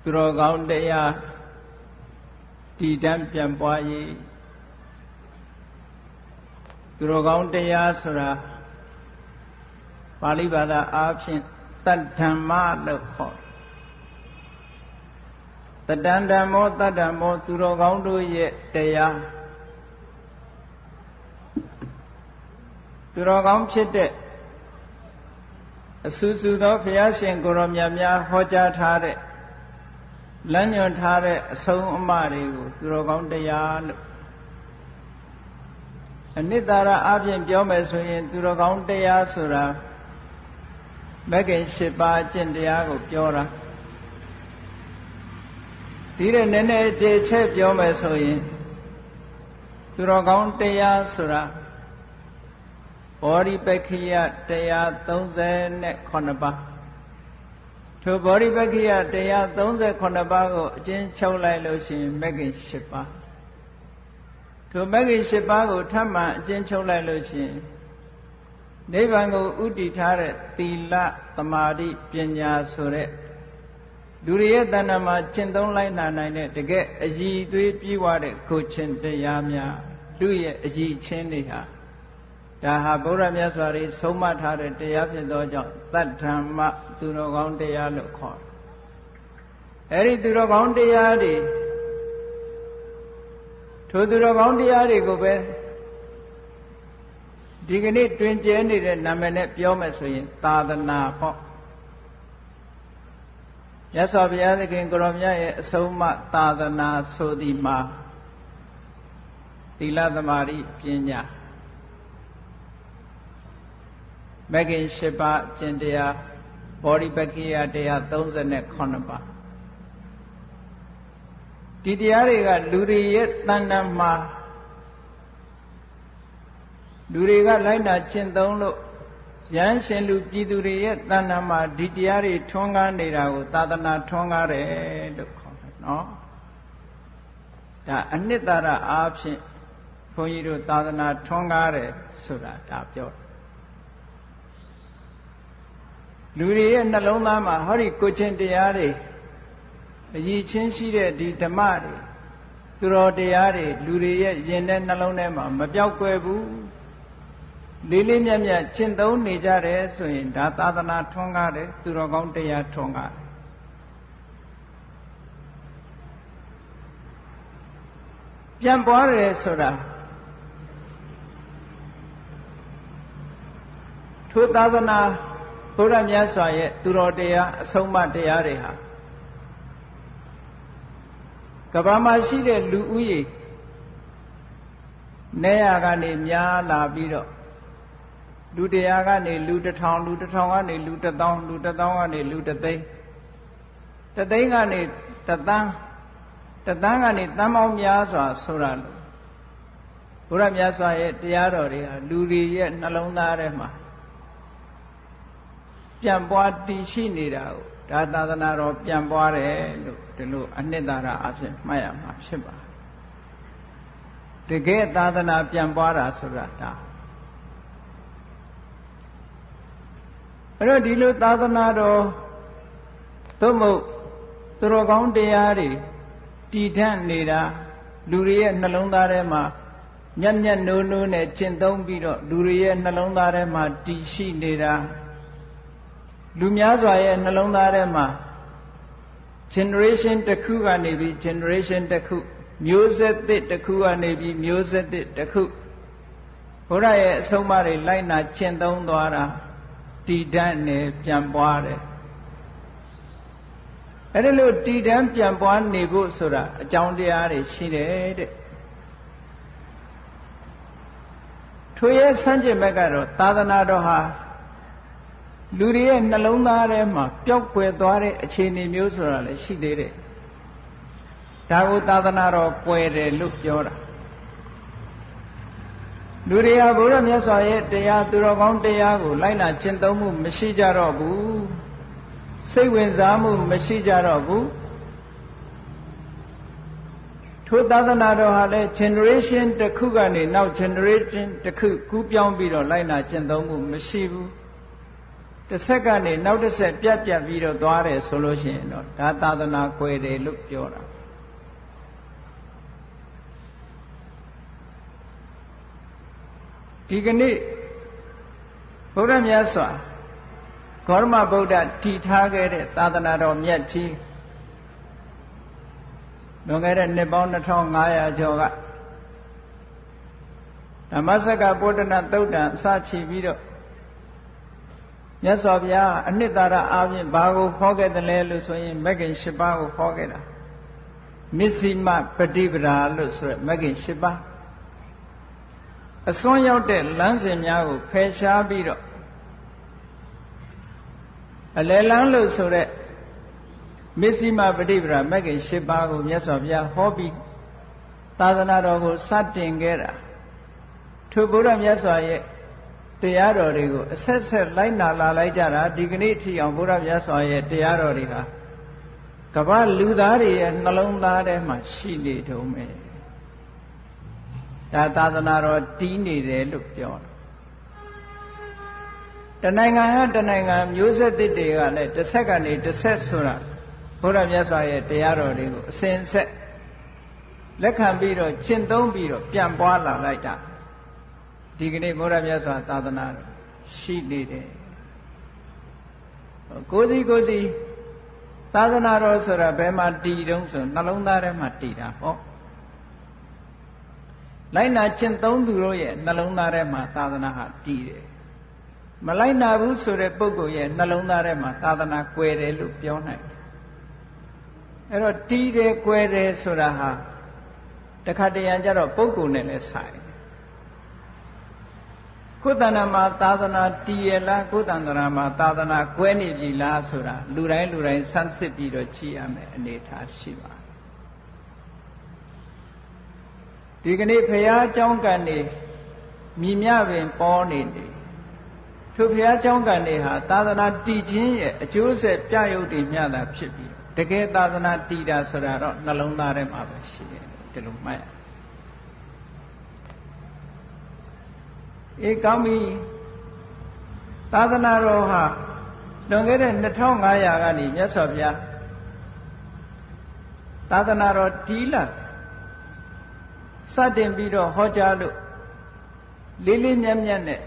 သူတော်ကောင်းတရားတည်တံ့ပြန်ပွားရေးသူတော်ကောင်းတရားဆိုတာပါဠိဘာသာအားဖြင့်တတ္ဓမ္မလို့ခေါ်တယ်တတ္တံဓမ္မောတတ္တံမောသူတော်ကောင်းတို့ရဲ့တရားသူတော်ကောင်းဖြစ်တဲ့အဆူဆူသောဘုရားရှင်ကိုရောမြတ်များဟောကြားထားတဲ့လမ်းညွှန်ထားတဲ့အဆုံးအမတွေကိုသူတော်ကောင်းတရားလို့အနိတ္တရာအပြင်ပြောမယ်ဆိုရင်သူတော်ကောင်းတရားဆိုတာမဂ္ဂင်၈ပါးအကျင့်တရားကိုပြောတာဒီတဲ့နည်းနည်းအခြေချက်ပြောမယ်ဆိုရင်သူတော်ကောင်းတရားဆိုတာဘောဓိပက္ခိယတရား39ပါးထိုဘောဓိပက္ခိယတရား39ပါးကိုအကျဉ်းချုပ်လိုက်လို့ရှိရင်မဂ္ဂင်၈ပါးထိုမဂ္ဂင်၈ပါးကိုထပ်မံအကျဉ်းချုပ်လိုက်လို့ရှိရင်နိဗ္ဗာန်ကိုဥတည်ထားတဲ့သီလသမာဓိပညာဆိုတဲ့လူတွေရဲ့တဏ္ဍာမှာကျင့်သုံးလိုက်နိုင်တဲ့တကယ်အရည်အသွေးပြည့်ဝတဲ့ကိုယ်ချင်းတရားများလူရဲ့အရည်ချင်းတွေဟာဒါဟာဗုဒ္ဓမြတ်စွာဘုရားဆုံးမထားတဲ့တရားဖြစ်သောကြောင့်တတ္ထမ္မသူတော်ကောင်းတရားလို့ခေါ်တယ်။အဲဒီသူတော်ကောင်းတရားတွေထိုသူတော်ကောင်းတရားတွေကိုပဲဒီကနေ့တွင်ကျဲနေတဲ့နာမည်နဲ့ပြောမယ်ဆိုရင်သာသနာပေါ့မြတ်စွာဘုရားသခင်ကိုရောမြတ်ရဲ့အဆုံးအမသာသနာဆိုသည်မှာသီလသမာဓိပညာမဂ္ဂင်၈ပါးကျင့်တရားဘောဓိပက္ခိယတရား39ပါးဒီတရားတွေကလူတွေရဲ့တဏ္ဍာမှာလူတွေကလိုက်နာကျင့်သုံးလို့ရဟန်းရှင်လူပြည်သူတွေရဲ့တဏ္ဍာမှာဒီတရားတွေထွန်းကားနေတာကိုသာသနာထွန်းကားတယ်လို့ခေါ်တယ်နော်ဒါအနှစ်သာရအားဖြင့်ဘုန်းကြီးတို့သာသနာထွန်းကားတယ်ဆိုတာဒါပြောတယ်လူတွေရဲ့နှလုံးသားမှာဟောဒီကိုချင်းတရားတွေအရည်ချင်းရှိတဲ့ဒီဓမ္မတွေသူတော်တရားတွေလူတွေရဲ့ယင်တဲ့နှလုံးထဲမှာမပြောက်ကွယ်ဘူးလေးလေးမြတ်မြတ်ကျင့်သုံးနေကြတယ်ဆိုရင်ဒါသာသနာထွန်းကားတယ်သူတော်ကောင်းတရားထွန်းကားတယ်ပြန်ပွားတယ်ဆိုတာထိုသာသနာဘုရားမြတ်စွာရဲ့သူတော်တရားအဆုံးအမတရားတွေဟာကမ္ဘာမှာရှိတဲ့လူဦးရေနေရာကနေများလာပြီးတော့လူတရားကနေလူ1000လူ1000ကနေလူ1000လူ1000ကနေလူ1သိန်း1သိန်းကနေ1သန်း1သန်းကနေသန်းပေါင်းများစွာဆိုတာလို့ဘုရားမြတ်စွာရဲ့တရားတော်တွေဟာလူတွေရဲ့နှလုံးသားထဲမှာပြန်ပွားတည်ရှိနေတာကိုဒါသာသနာတော်ပြန်ပွားတယ်လို့ဒီလိုအနှစ်သာရအဖြစ်မှတ်ရမှာဖြစ်ပါတယ်တကယ်သာသနာပြန်ပွားတာဆိုတာဒါအဲ့တော့ဒီလိုသာသနာတော်သို့မဟုတ်သူတော်ကောင်းတရားတွေတည်ထန့်နေတာလူတွေရဲ့နှလုံးသားထဲမှာညံ့ညံ့နိုးနိုးနဲ့ကျင့်သုံးပြီးတော့လူတွေရဲ့နှလုံးသားထဲမှာတည်ရှိနေတာလူများစွာရဲ့နှလုံးသားထဲမှာ generation တစ်ခုကနေပြီး generation တစ်ခုမျိုးဆက်သစ်တစ်ခုကနေပြီးမျိုးဆက်သစ်တစ်ခုဘုရားရဲ့အဆုံးအမတွေလိုက်နာကျင့်သုံးသွားတာတည်တံ့နေပြန်ပွားတယ်အဲ့ဒါလို့တည်တံ့ပြန်ပွားနေဖို့ဆိုတာအကြောင်းတရားတွေရှိတယ်တဲ့ထိုရဲ့ဆန့်ကျင်ဘက်ကတော့သာသနာတော်ဟာလူတွေရဲ့နှလုံးသားထဲမှာပျောက်ကွယ်သွားတဲ့အခြေအနေမျိုးဆိုတာလည်းရှိသေးတယ်ဒါကိုသာသနာတော်ကွယ်တယ်လို့ပြောတာလူတွေဟာဘုရားမြတ်စွာရဲ့တရားသူတော်ကောင်းတရားကိုလိုက်နာကျင့်သုံးမှုမရှိကြတော့ဘူးစိတ်ဝင်စားမှုမရှိကြတော့ဘူးထိုသာသနာတော်ဟာလည်း generation တစ်ခုကနေနောက် generation တစ်ခုကူးပြောင်းပြီးတော့လိုက်နာကျင့်သုံးမှုမရှိဘူး တစ်ဆက်ကနေနောက်တစ်ဆက်ပြတ်ပြီးတော့သွားတယ်ဆိုလို့ရှိရင်တော့ဒါသာသနာကွယ်တယ်လို့ပြောတာဒီကနေ့ဘုရားမြတ်စွာဂေါရမဗုဒ္ဓတည်ထားခဲ့တဲ့သာသနာတော်မြတ်ကြီးလွန်ခဲ့တဲ့နှစ်ပေါင်း2500ကျော်ကဓမ္မစက္ကပုဒ္ဒနာသုတ်တံအစချီပြီးတော့မြတ်စွာဘုရားအနှစ်သာရအားဖြင့်ဘာကိုဟောခဲ့တယ်လဲလို့ဆိုရင်မဂ္ဂင်၈ပါးကိုဟောခဲ့တာမစ္စည်းမပฏิပဒါလို့ဆိုရယ်မဂ္ဂင်၈ပါးအစွန်းရောက်တဲ့လမ်းစဉ်များကိုဖယ်ရှားပြီးတော့အလယ်လမ်းလို့ဆိုတဲ့မစ္စည်းမပฏิပဒါမဂ္ဂင်၈ပါးကိုမြတ်စွာဘုရားဟောပြီးသာသနာတော်ကိုစတင်ခဲ့တာထိုဘုရားမြတ်စွာရဲ့တရားတော်တွေကိုအဆက်ဆက်လိုက်နာလာလိုက်ကြတာဒီကနေ့ထိအောင်ဘုရားမြတ်စွာရဲ့တရားတော်တွေဟာကမ္ဘာလူသားတွေရဲ့နှလုံးသားထဲမှာရှိနေတုံးပဲဒါသာသနာတော်တည်နေတယ်လို့ပြောတာတနိုင်ငံဟာတနိုင်ငံမျိုးဆက်တွေကလည်းတစ်ဆက်ကနေတစ်ဆက်ဆိုတာဘုရားမြတ်စွာရဲ့တရားတော်တွေကိုအစဉ်ဆက်လက်ခံပြီးတော့ကျင့်သုံးပြီးတော့ပြန်ပွားလာလိုက်တာဒီကနေ့ဘုရားမြတ်စွာသာသနာရှိနေတယ်ကိုယ်စီသာသနာတော်ဆိုတာဘယ်မှာတည်တုံးဆိုနှလုံးသားထဲမှာတည်တာဟောလိုက်နာကျင့်သုံးသူတို့ရဲ့နှလုံးသားထဲမှာသာသနာဟာတည်တယ်မလိုက်နာဘူးဆိုတဲ့ပုဂ္ဂိုလ်ရဲ့နှလုံးသားထဲမှာသာသနာကွယ်တယ်လို့ပြောနိုင်တယ်အဲ့တော့တည်တယ်ကွယ်တယ်ဆိုတာဟာတခါတရံကျတော့ပုဂ္ဂိုလ်နဲ့လည်းဆိုင်ကိုယ်တဏ္ဍာမှာသာသနာတည်ရလားကိုယ်တဏ္ဍာမှာသာသနာကွဲနေပြီလားဆိုတာလူတိုင်းဆန်းစစ်ပြီးတော့ကြည့်ရမယ်အနေထားရှိပါတယ်ဒီကနေ့ဘုရားကျောင်းကန်နေမြည်မြပင်ပေါ်နေတယ်ထိုဘုရားကျောင်းကန်နေဟာသာသနာတည်ခြင်းရဲ့အကျိုးဆက်ပြရုပ်တွေမျှတာဖြစ်ပြီးတကယ်သာသနာတည်တာဆိုတာတော့နှလုံးသားထဲမှာပဲရှိတယ်ဒီလိုမှတ်ရကောင်းပြီသာသနာတော်ဟာလွန်ခဲ့တဲ့2500ကနေမြတ်စွာဘုရားသာသနာတော်တည်လာစတင်ပြီးတော့ဟောကြားလို့လေးမြတ်နဲ့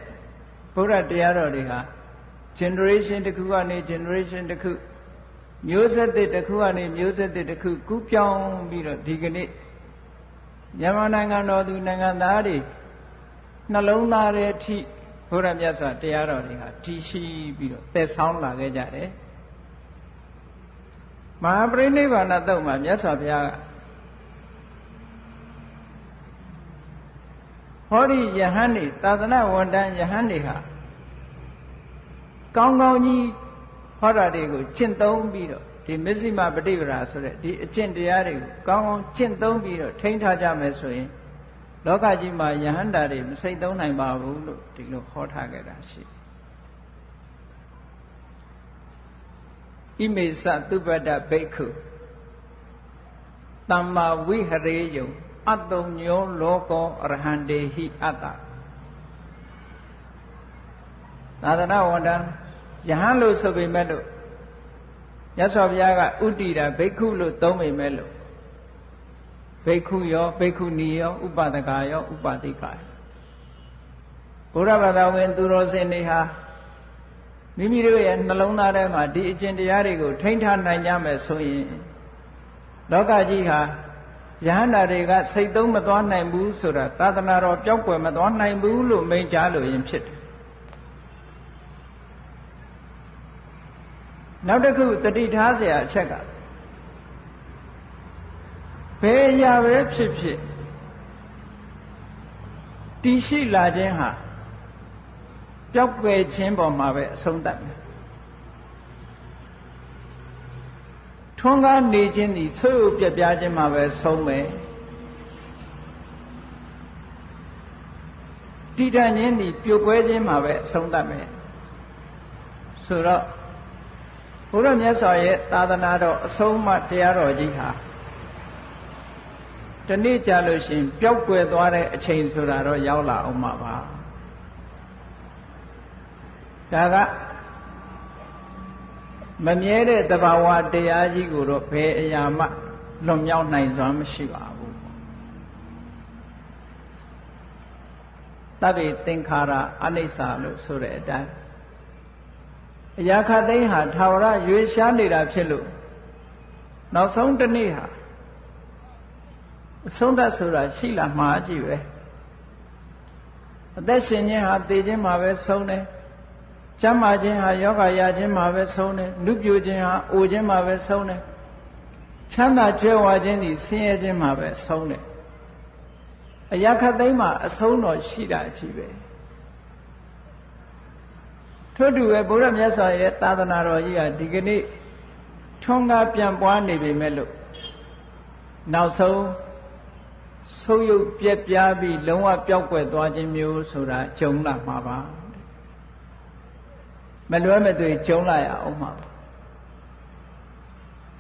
ဘုရားတရားတော်တွေဟာ generation တစ်ခုကနေ generation တစ်ခုမျိုးဆက်တစ်ခုကနေမျိုးဆက်တစ်ခုကူးပြောင်းပြီးတော့ဒီကနေ့မြန်မာနိုင်ငံတော်သူနိုင်ငံသားတွေနှလုံးသားရဲ့အထိဘုရားမြတ်စွာတရားတော်တွေဟာတည်ရှိပြီးတော့သက်ဆောင်လာခဲ့ကြတယ်မဟာပရိနိဗ္ဗာန်သုတ်မှာမြတ်စွာဘုရားကဟောဒီယဟန်တွေသာသနာဝန်တန်းယဟန်တွေဟာကောင်းကောင်းကြီးဟောတာတွေကိုကျင့်သုံးပြီးတော့ဒီမစ္စည်းမပฏิပဒါဆိုတဲ့ဒီအကျင့်တရားတွေကိုကောင်းကောင်းကျင့်သုံးပြီးတော့ထိန်းထားကြမယ်ဆိုရင်လောကကြီးမှာယဟန္တာတွေမစိတ်သုံးနိုင်ပါဘူးလို့ဒီလိုဟောထားခဲ့တာရှိဣမေသသုပ္ပတ္တဘိက္ခုသမ္မာဝိဟရေယုံအတ္တုံညောလောကောအရဟံတေဟိအတ္တသာသနာဝန်တန်းယဟန်လို့ဆိုပေမဲ့လို့မြတ်စွာဘုရားကဥတ္တိတာဘိက္ခုလို့သုံးပေမဲ့လို့ဘိက္ခုရောဘိက္ခုနီရောဥပဒကာရောဥပတိကာဘုရားဘာသာဝင်သူတော်စင်တွေဟာမိမိတို့ရဲ့နှလုံးသားထဲမှာဒီအကျင့်တရားတွေကိုထိန်းထားနိုင်ကြမယ်ဆိုရင်လောကကြီးဟာယဟန္တာတွေကစိတ်သုံးမသွားနိုင်ဘူးဆိုတာသာသနာတော်ပျောက်ကွယ်မသွားနိုင်ဘူးလို့မိန့်ကြားလို့ရင်ဖြစ်တယ်နောက်တစ်ခုတတိထားเสียအချက်ကဘယ်အရာပဲဖြစ်ဖြစ်တည်ရှိလာခြင်းဟာပျောက်ကွယ်ခြင်းပေါ်မှာပဲအဆုံးသတ်မယ်ထွန်းကားနေခြင်းသည်ဆွေးပြပြခြင်းမှာပဲဆုံးမယ်တည်တံ့ခြင်းသည်ပြိုကွဲခြင်းမှာပဲအဆုံးသတ်မယ်ဆိုတော့ဘုရားမြတ်စွာရဲ့သာသနာတော်အဆုံးအမတရားတော်ကြီးဟာတနေ့ကြာလို့ရှိရင်ပျောက်ကွယ်သွားတဲ့အချိန်ဆိုတာတော့ရောက်လာအောင်မှာပါဒါက မမြဲတဲ့သဘာဝတရားကြီးကိုတော့ဘယ်အရာမှလွန်မြောက်နိုင်စွာမရှိပါဘူးတဗ္ဗေသင်္ခါရအနိစ္စလို့ဆိုတဲ့အတိုင်းအရာခတ်သိမ်းဟာထာဝရရွေးရှားနေတာဖြစ်လို့နောက်ဆုံးတစ်နေ့ဟာအဆုံးသတ်ဆိုတာရှိလာမှာကြည့်ပဲအသက်ရှင်ခြင်းဟာသေခြင်းမှာပဲဆုံးတယ်ကျမ်းမာခြင်းဟာယောဂရခြင်းမှာပဲဆုံးတယ်နုပြိုခြင်းဟာအိုခြင်းမှာပဲဆုံးတယ်ချမ်းသာကြွယ်ဝခြင်းသည်ဆင်းရဲခြင်းမှာပဲဆုံးတယ်အရာခတ်သိမ်းမှာအဆုံးတော်ရှိတာကြီးပဲထို့တူပဲဘုရားမြတ်စွာရဲ့သာသနာတော်ကြီးဟာဒီကနေ့ထွန်းကားပြန်ပွားနေပေမဲ့လို့နောက်ဆုံးဆုပ်ယုပ်ပြက်ပြားပြီးလုံးဝပျောက်ကွယ်သွားခြင်းမျိုးဆိုတာကြုံလာမှာပါမလွဲမသွေကြုံလာရအောင်မှာ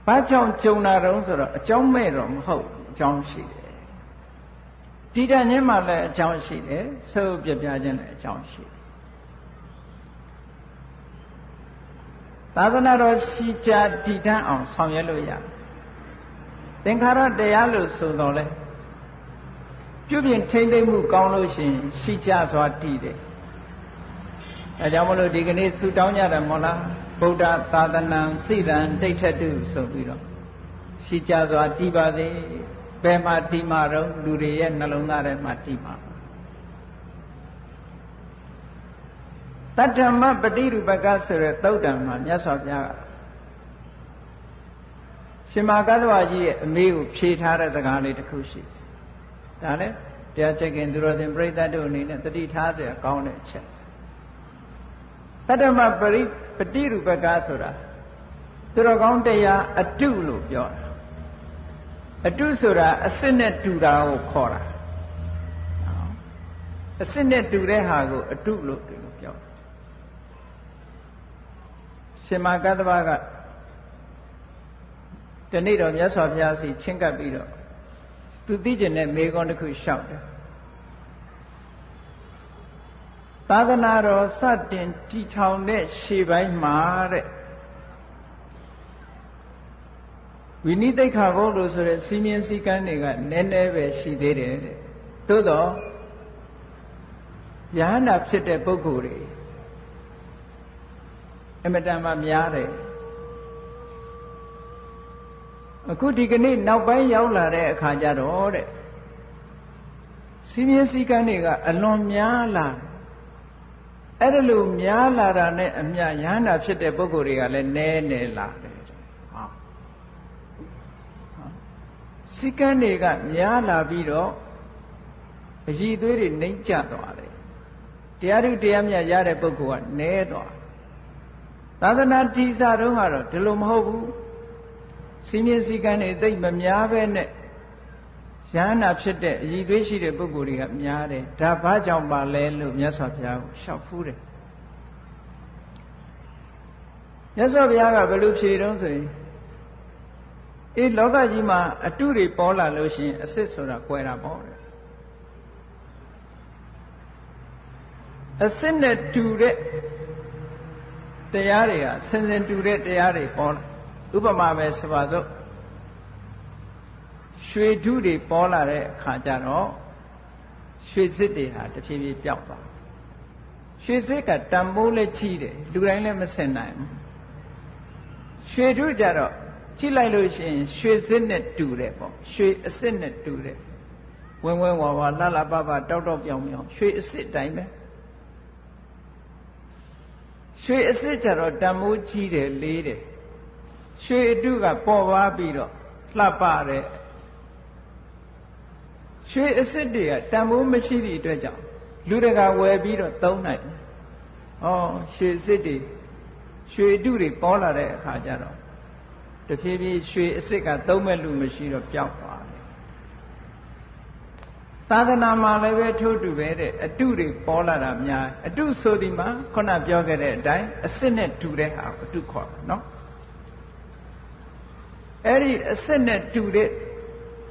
ဘာကြောင့်ကြုံလာတော့ဆိုတော့အကြောင်းမဲ့တော့မဟုတ်အကြောင်းရှိတယ်တည်တံ့ခြင်းမှလည်းအကြောင်းရှိတယ်ဆုပ်ပြက်ပြားခြင်းလည်းအကြောင်းရှိတယ်သာသနာတော်ရှိကြတည်တံ့အောင်ဆောင်ရွက်လို့ရတယ်သင်္ခါရတရားလို့ဆိုတော့လေပြုပြင်ထိမ့်သိမ့်မှုကောင်းလို့ရှိရင်ရှိကြစွာတည်တယ်အဲကြောင့်မလို့ဒီကနေ့ဆုတောင်းကြတယ်မို့လားဗုဒ္ဓသာသနာစိတံဒိဋ္ဌတုဆိုပြီးတော့ရှိကြစွာတည်ပါစေဘယ်မှာတည်မှာတော့လူတွေရဲ့နှလုံးသားထဲမှာတည်မှာတတ္တမပฏิရူပကဆိုတဲ့သုတ်တံမှာမြတ်စွာဘုရားကရှင်မကသဝကြီးရဲ့အမေကိုဖြေထားတဲ့စကားလေးတစ်ခုရှိဒါလည်းတရားချက်ခင်သူတော်စင်ပြိဿတ်တို့အနေနဲ့တတိထားเสียကောင်းတဲ့အချက်တတ္တမပฏิရူပကဆိုတာသူတော်ကောင်းတရားအတုလို့ပြောတာအတုဆိုတာအစစ်နဲ့တူတာကိုခေါ်တာအစစ်နဲ့တူတဲ့ဟာကိုအတုလို့ပြောတာရှင်မကသဗ္ဗကဒီနေ့တော့မြတ်စွာဘုရားစီချင်းကပ်ပြီးတော့သူသိကျင်တဲ့မေခွန်းတစ်ခုလျှောက်တယ်သာသနာတော်စတင်တည်ထောင်တဲ့ရှေ့ပိုင်းမှာတဲ့ဝိနည်းသိက္ခာပုဒ်လို့ဆိုတဲ့စီမင်းစည်းကမ်းတွေကနည်းနည်းပဲရှိသေးတယ်တဲ့သို့တော့ယဟန္တာဖြစ်တဲ့ပုဂ္ဂိုလ်တွေအမတန်မှများတယ်အခုဒီကနေ့နောက်ပိုင်းရောက်လာတဲ့အခါကျတော့တဲ့စီမင်းစည်းကမ်းတွေကအလွန်များလာအဲ့ဒါလို့များလာတာနဲ့အမျှယဟန္တာဖြစ်တဲ့ပုဂ္ဂိုလ်တွေကလည်းနည်းနေလာတယ်စည်းကမ်းတွေကများလာပြီးတော့အည်သွေးတွေနှိမ့်ကျသွားတယ်တရားဓုတရားမြတ်ရတဲ့ပုဂ္ဂိုလ်ကနည်းသွားသာသနာတည်စာတုန်းကတော့ဒီလိုမဟုတ်ဘူးစီမင်းစည်းကမ်းတွေသိမ့်မများပဲနဲ့ယဟန္တာဖြစ်တဲ့အည်သွေးရှိတဲ့ပုဂ္ဂိုလ်တွေကများတယ်ဒါဘာကြောင့်ပါလဲလို့မြတ်စွာဘုရားကိုလျှောက်ဖူးတယ်မြတ်စွာဘုရားကဘယ်လိုဖြေတုံးဆိုရင်လောကကြီးမှာအတုတွေပေါ်လာလို့ရှိရင်အစစ်ဆိုတာကွဲတာပေါ့အစစ်နဲ့တူတဲ့တရားတွေဟာဆင်ဆင်တူတဲ့တရားတွေပေါ်လာဥပမာပဲဆိုပါစို့ရွှေဓုတွေပေါ်လာတဲ့အခါကျတော့ရွှေစစ်တွေဟာတဖြည်းဖြည်းပျောက်သွားရွှေစစ်ကတန်ဖိုးလည်းကြီးတယ်လူတိုင်းလည်းမဆင်နိုင်ဘူးရွှေဓုကြတော့ကြည့်လိုက်လို့ရှိရင်ရွှေစစ်နဲ့တူတယ်ပေါ့ရွှေအစစ်နဲ့တူတယ်ဝင်းဝင်းဝါဝါလှလှပပတောက်တောက်ပြောင်ပြောင်ရွှေအစစ်တိုင်းပဲရွှေအစစ်ကြတော့တန်ဖိုးကြီးတယ်လေးတယ်ရွှေအတုကပေါ်ပါပြီးတော့လှပတဲ့ရွှေအစစ်တွေကတန်ဖိုးမရှိသည့်အတွက်ကြောင့်လူတကာဝယ်ပြီးတော့သုံးနိုင်ရွှေအစစ်တွေရွှေအတုတွေပေါ်လာတဲ့အခါကျတော့တဖြည်းဖြည်းရွှေအစစ်ကသုံးမဲ့လူမရှိတော့ပျောက်သွားတယ်သာသနာမှာလည်းပဲထို့တူပဲတဲ့အတုတွေပေါ်လာတာများအတုဆိုဒီမှာခုနပြောခဲ့တဲ့အတိုင်းအစစ်နဲ့တူတဲ့ဟာအတုခေါ်တာနော်အဲ့ဒီအစစ်နဲ့တူတဲ့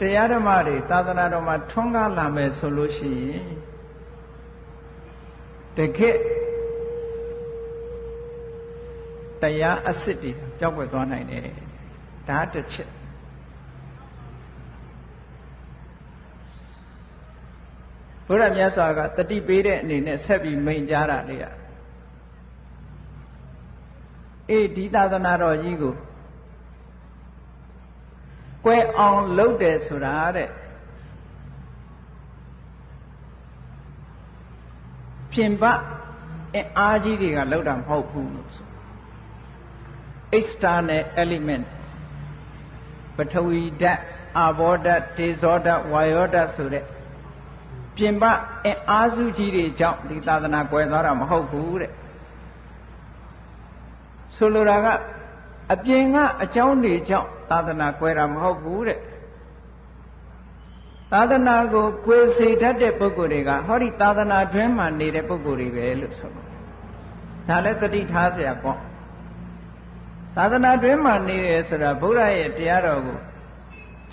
တရားဓမ္မတွေသာသနာတော်မှာထွန်းကားလာမယ်ဆိုလို့ရှိရင်တကယ့် တရားအစစ်တွေပြောက်ွယ်သွားနိုင်တယ်ဒါတစ်ချက်ဘုရားမြတ်စွာကတတိပေးတဲ့အနေနဲ့ဆက်ပြီးမိန့်ကြားတာလေဒီသာသနာတော်ကြီးကိုကွယ်အောင်လုပ်တယ်ဆိုတာတဲ့ပြင်ပအားကြီးတွေကလောက်တာမဟုတ်ဘူးလို့ဆို external element ပထဝီဓာတ်အာဘောဓာတ်ဒေဇောဓာတ်ဝါယောဓာတ်ဆိုတဲ့ပြင်ပအားစုကြီးတွေကြောင့်ဒီသာသနာကွယ်သွားတာမဟုတ်ဘူးတဲ့ဆိုလိုတာကအပြင်ကအကြောင်းတွေကြောင့်သာသနာကွယ်တာမဟုတ်ဘူးတဲ့သာသနာကိုကွယ်စေတတ်တဲ့ပုဂ္ဂိုလ်တွေကဟောဒီသာသနာတွင်မှာနေတဲ့ပုဂ္ဂိုလ်တွေပဲလို့ဆိုလို့ဒါလည်းသတိထားเสียပေါ့သာသနာတွင်မှာနေတယ်ဆိုတာဗုဒ္ဓရဲ့တရားတော်ကို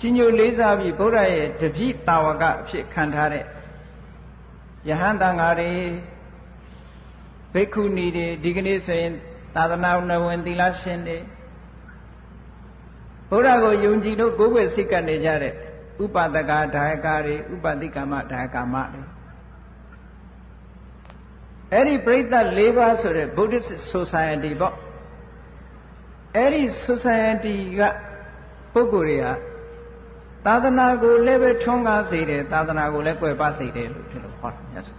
ကြီးညိုလေးစားပြီးဗုဒ္ဓရဲ့တပည့်တာဝကအဖြစ်ခံထားတဲ့ယဟန်တန်ဃာတွေဘိက္ခုနီတွေဒီကနေ့ဆိုရင်သာသနာ့ဝင်သီလရှင်တွေဘုရားကိုယုံကြည်လို့ကိုယ်ွယ်စိတ်ကနေကြတဲ့ဥပဒကဒါယကတွေဥပတိကမဒါယကမတွေအဲ့ဒီပြိဿ၄ပါးဆိုတဲ့ Buddhist Society ပေါ့အဲ့ဒီ Society ကပုဂ္ဂိုလ်တွေကသာသနာကိုလည်းပဲထွန်းကားစေတယ်သာသနာကိုလည်းကွယ်ပစေတယ်လို့ဒီလိုဟောတာမြတ်စွာ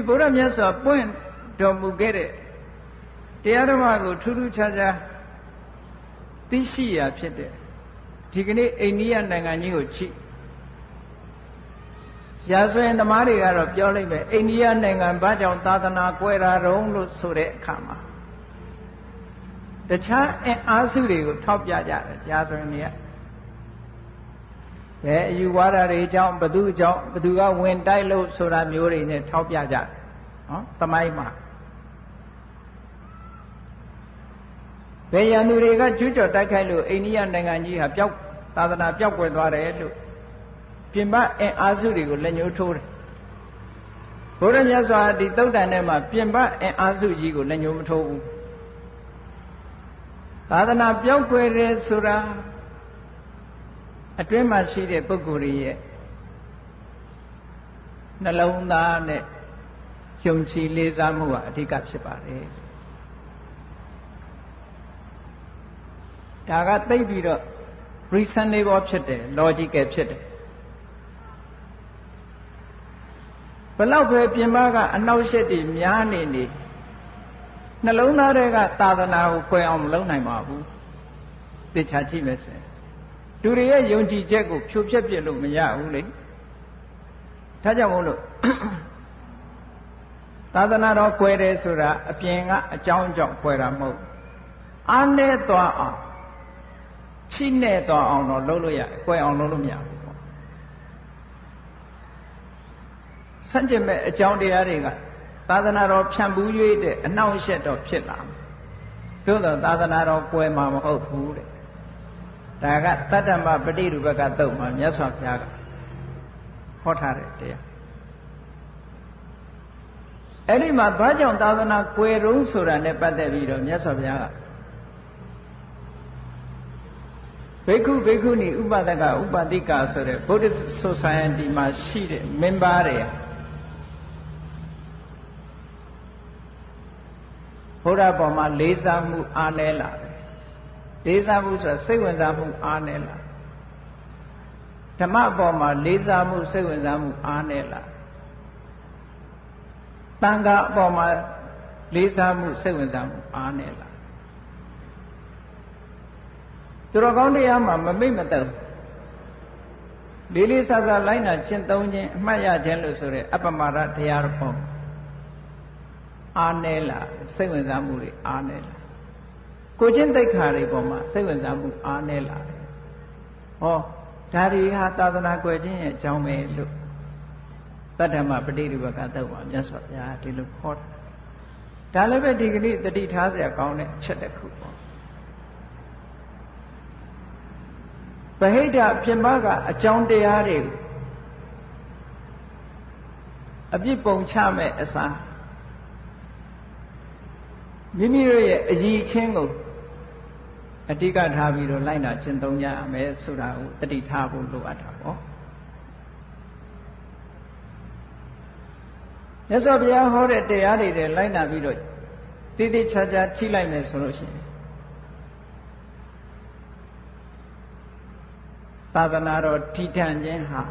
ဘုရားမြတ်စွာပွင့်တော်မူခဲ့တဲ့တရားဓမ္မကိုထူးထူးခြားခြားသိရှိရဖြစ်တဲ့ဒီကနေ့အိန္ဒိယနိုင်ငံကြီးကိုကြည့်ရာဇဝင်သမားတွေကတော့ပြောလိုက်ပဲအိန္ဒိယနိုင်ငံဘာကြောင့်သာသနာကွယ်တာတုံးလို့ဆိုတဲ့အခါမှာတခြားအားစုတွေကိုထောက်ပြကြတယ်ရာဇဝင်တွေကဘယ်အယူဝါဒတွေအကြောင်းဘသူအကြောင်းဘသူကဝင်တိုက်လို့ဆိုတာမျိုးတွေနဲ့ထောက်ပြကြတယ်နော်သမိုင်းမှာဘယ်ရန်သူတွေကကျူးကျော်တိုက်ခိုက်လို့အိန္ဒိယနိုင်ငံကြီးဟာသာသနာပျောက်ကွယ်သွားတယ်လို့ပြင်ပအားစုတွေကိုလက်ညှိုးထိုးတယ်ဘုရားမြတ်စွာဒီသုတ်တန်ထဲမှာပြင်ပအားစုကြီးကိုလက်ညှိုးမထိုးဘူးသာသနာပျောက်ကွယ်တယ်ဆိုတာအတွင်းမှာရှိတဲ့ပုဂ္ဂိုလ်တွေရဲ့နှလုံးသားနဲ့ယုံကြည်လေးစားမှုဟာအဓိကဖြစ်ပါတယ်ဒါကသိပြီးတော့ reasonable ဖြစ်တယ် logical ဖြစ်တယ်ဘလောက်ပဲပြင်ပကအနှောက်အယှက်တွေများနေနှလုံးသားတွေကသာသနာကိုကွယ်အောင်မလုပ်နိုင်ပါဘူးသိချာကြည့်မယ်ဆိုရင်သူတွေရဲ့ယုံကြည်ချက်ကိုဖြိုဖျက်ပြစ်လို့မရဘူးလေဒါကြောင့်မို့လို့သာသနာတော်ကွယ်တယ်ဆိုတာအပြင်ကအကြောင်းကြောင့်ကွယ်တာမဟုတ်အားနဲ့သွားအောင်ချိနဲ့သွားအောင်တော့လုပ်လို့ရတယ်ကွယ်အောင်လုပ်လို့မရဘူးပေါ့စัจ jin မဲ့အကြောင်းတရားတွေကသာသနာတော်ဖြန့်ပူး၍တဲ့အနှောင့်အယှက်တော့ဖြစ်လာမယ်သို့တော့သာသနာတော်ကွယ်မှာမဟုတ်ဘူးတဲ့ဒါကတတ္တမပฏิရူပကသုတ်မှာမြတ်စွာဘုရားကဟောထားတဲ့တရားအဲ့ဒီမှာဘာကြောင့်သာသနာကွယ်တုံးဆိုတာနဲ့ပတ်သက်ပြီးတော့မြတ်စွာဘုရားကဘိက္ခုဘိက္ခုနီဥပဒကဥပတိကဆိုတဲ့ Buddhist Society မှာရှိတဲ့ member တွေဘုရားပေါ်မှာလေးစားမှုအားနည်းလာတယ်လေးစားမှုဆိုတာစိတ်ဝင်စားမှုအားနည်းလာဓမ္မပေါ်မှာလေးစားမှုစိတ်ဝင်စားမှုအားနည်းလာသံဃာအပေါ်မှာလေးစားမှုစိတ်ဝင်စားမှုအားနည်းလာသူတော်ကောင်းတရားမှာမမိတ်မသက်လေးလေးစားစားလိုက်နာကျင့်သုံးခြင်းအမှတ်ရခြင်းလို့ဆိုတဲ့အပ္ပမာဒတရားတော်ပေါ်အားနည်းလာစိတ်ဝင်စားမှုတွေအားနည်းလာကိုချင်းသိက္ခာတွေပေါ်မှာစိတ်ဝင်စားမှုအားနည်းလာတယ်ဟောဒါတွေဟာသာသနာကွယ်ခြင်းရဲ့အကြောင်းပဲလို့တတ္တမပฏิရူပကသုတ်မှာမြတ်စွာဘုရားဒီလိုခေါ်တာဒါလည်းပဲဒီကနေ့တတိထားเสียကောင်းတဲ့အချက်တစ်ခုပေါ့ဗဟိတပြင်ပကအကြောင်းတရားတွေအပြစ်ပုံချမဲ့အစား မိမိတို့ရဲ့အည်ချင်းကိုအဓိကထားပြီးတော့လိုက်နာကျင့်သုံးကြရမယ်ဆိုတာကိုတတိထားဖို့လိုအပ်တာပေါ့မြတ်စွာဘုရားဟောတဲ့တရားတွေလိုက်နာပြီးတော့တည်တည်ချာချာကြည့်လိုက်မယ်ဆိုလို့ရှိရင်သာသနာတော်တည်ထံခြင်းဟာ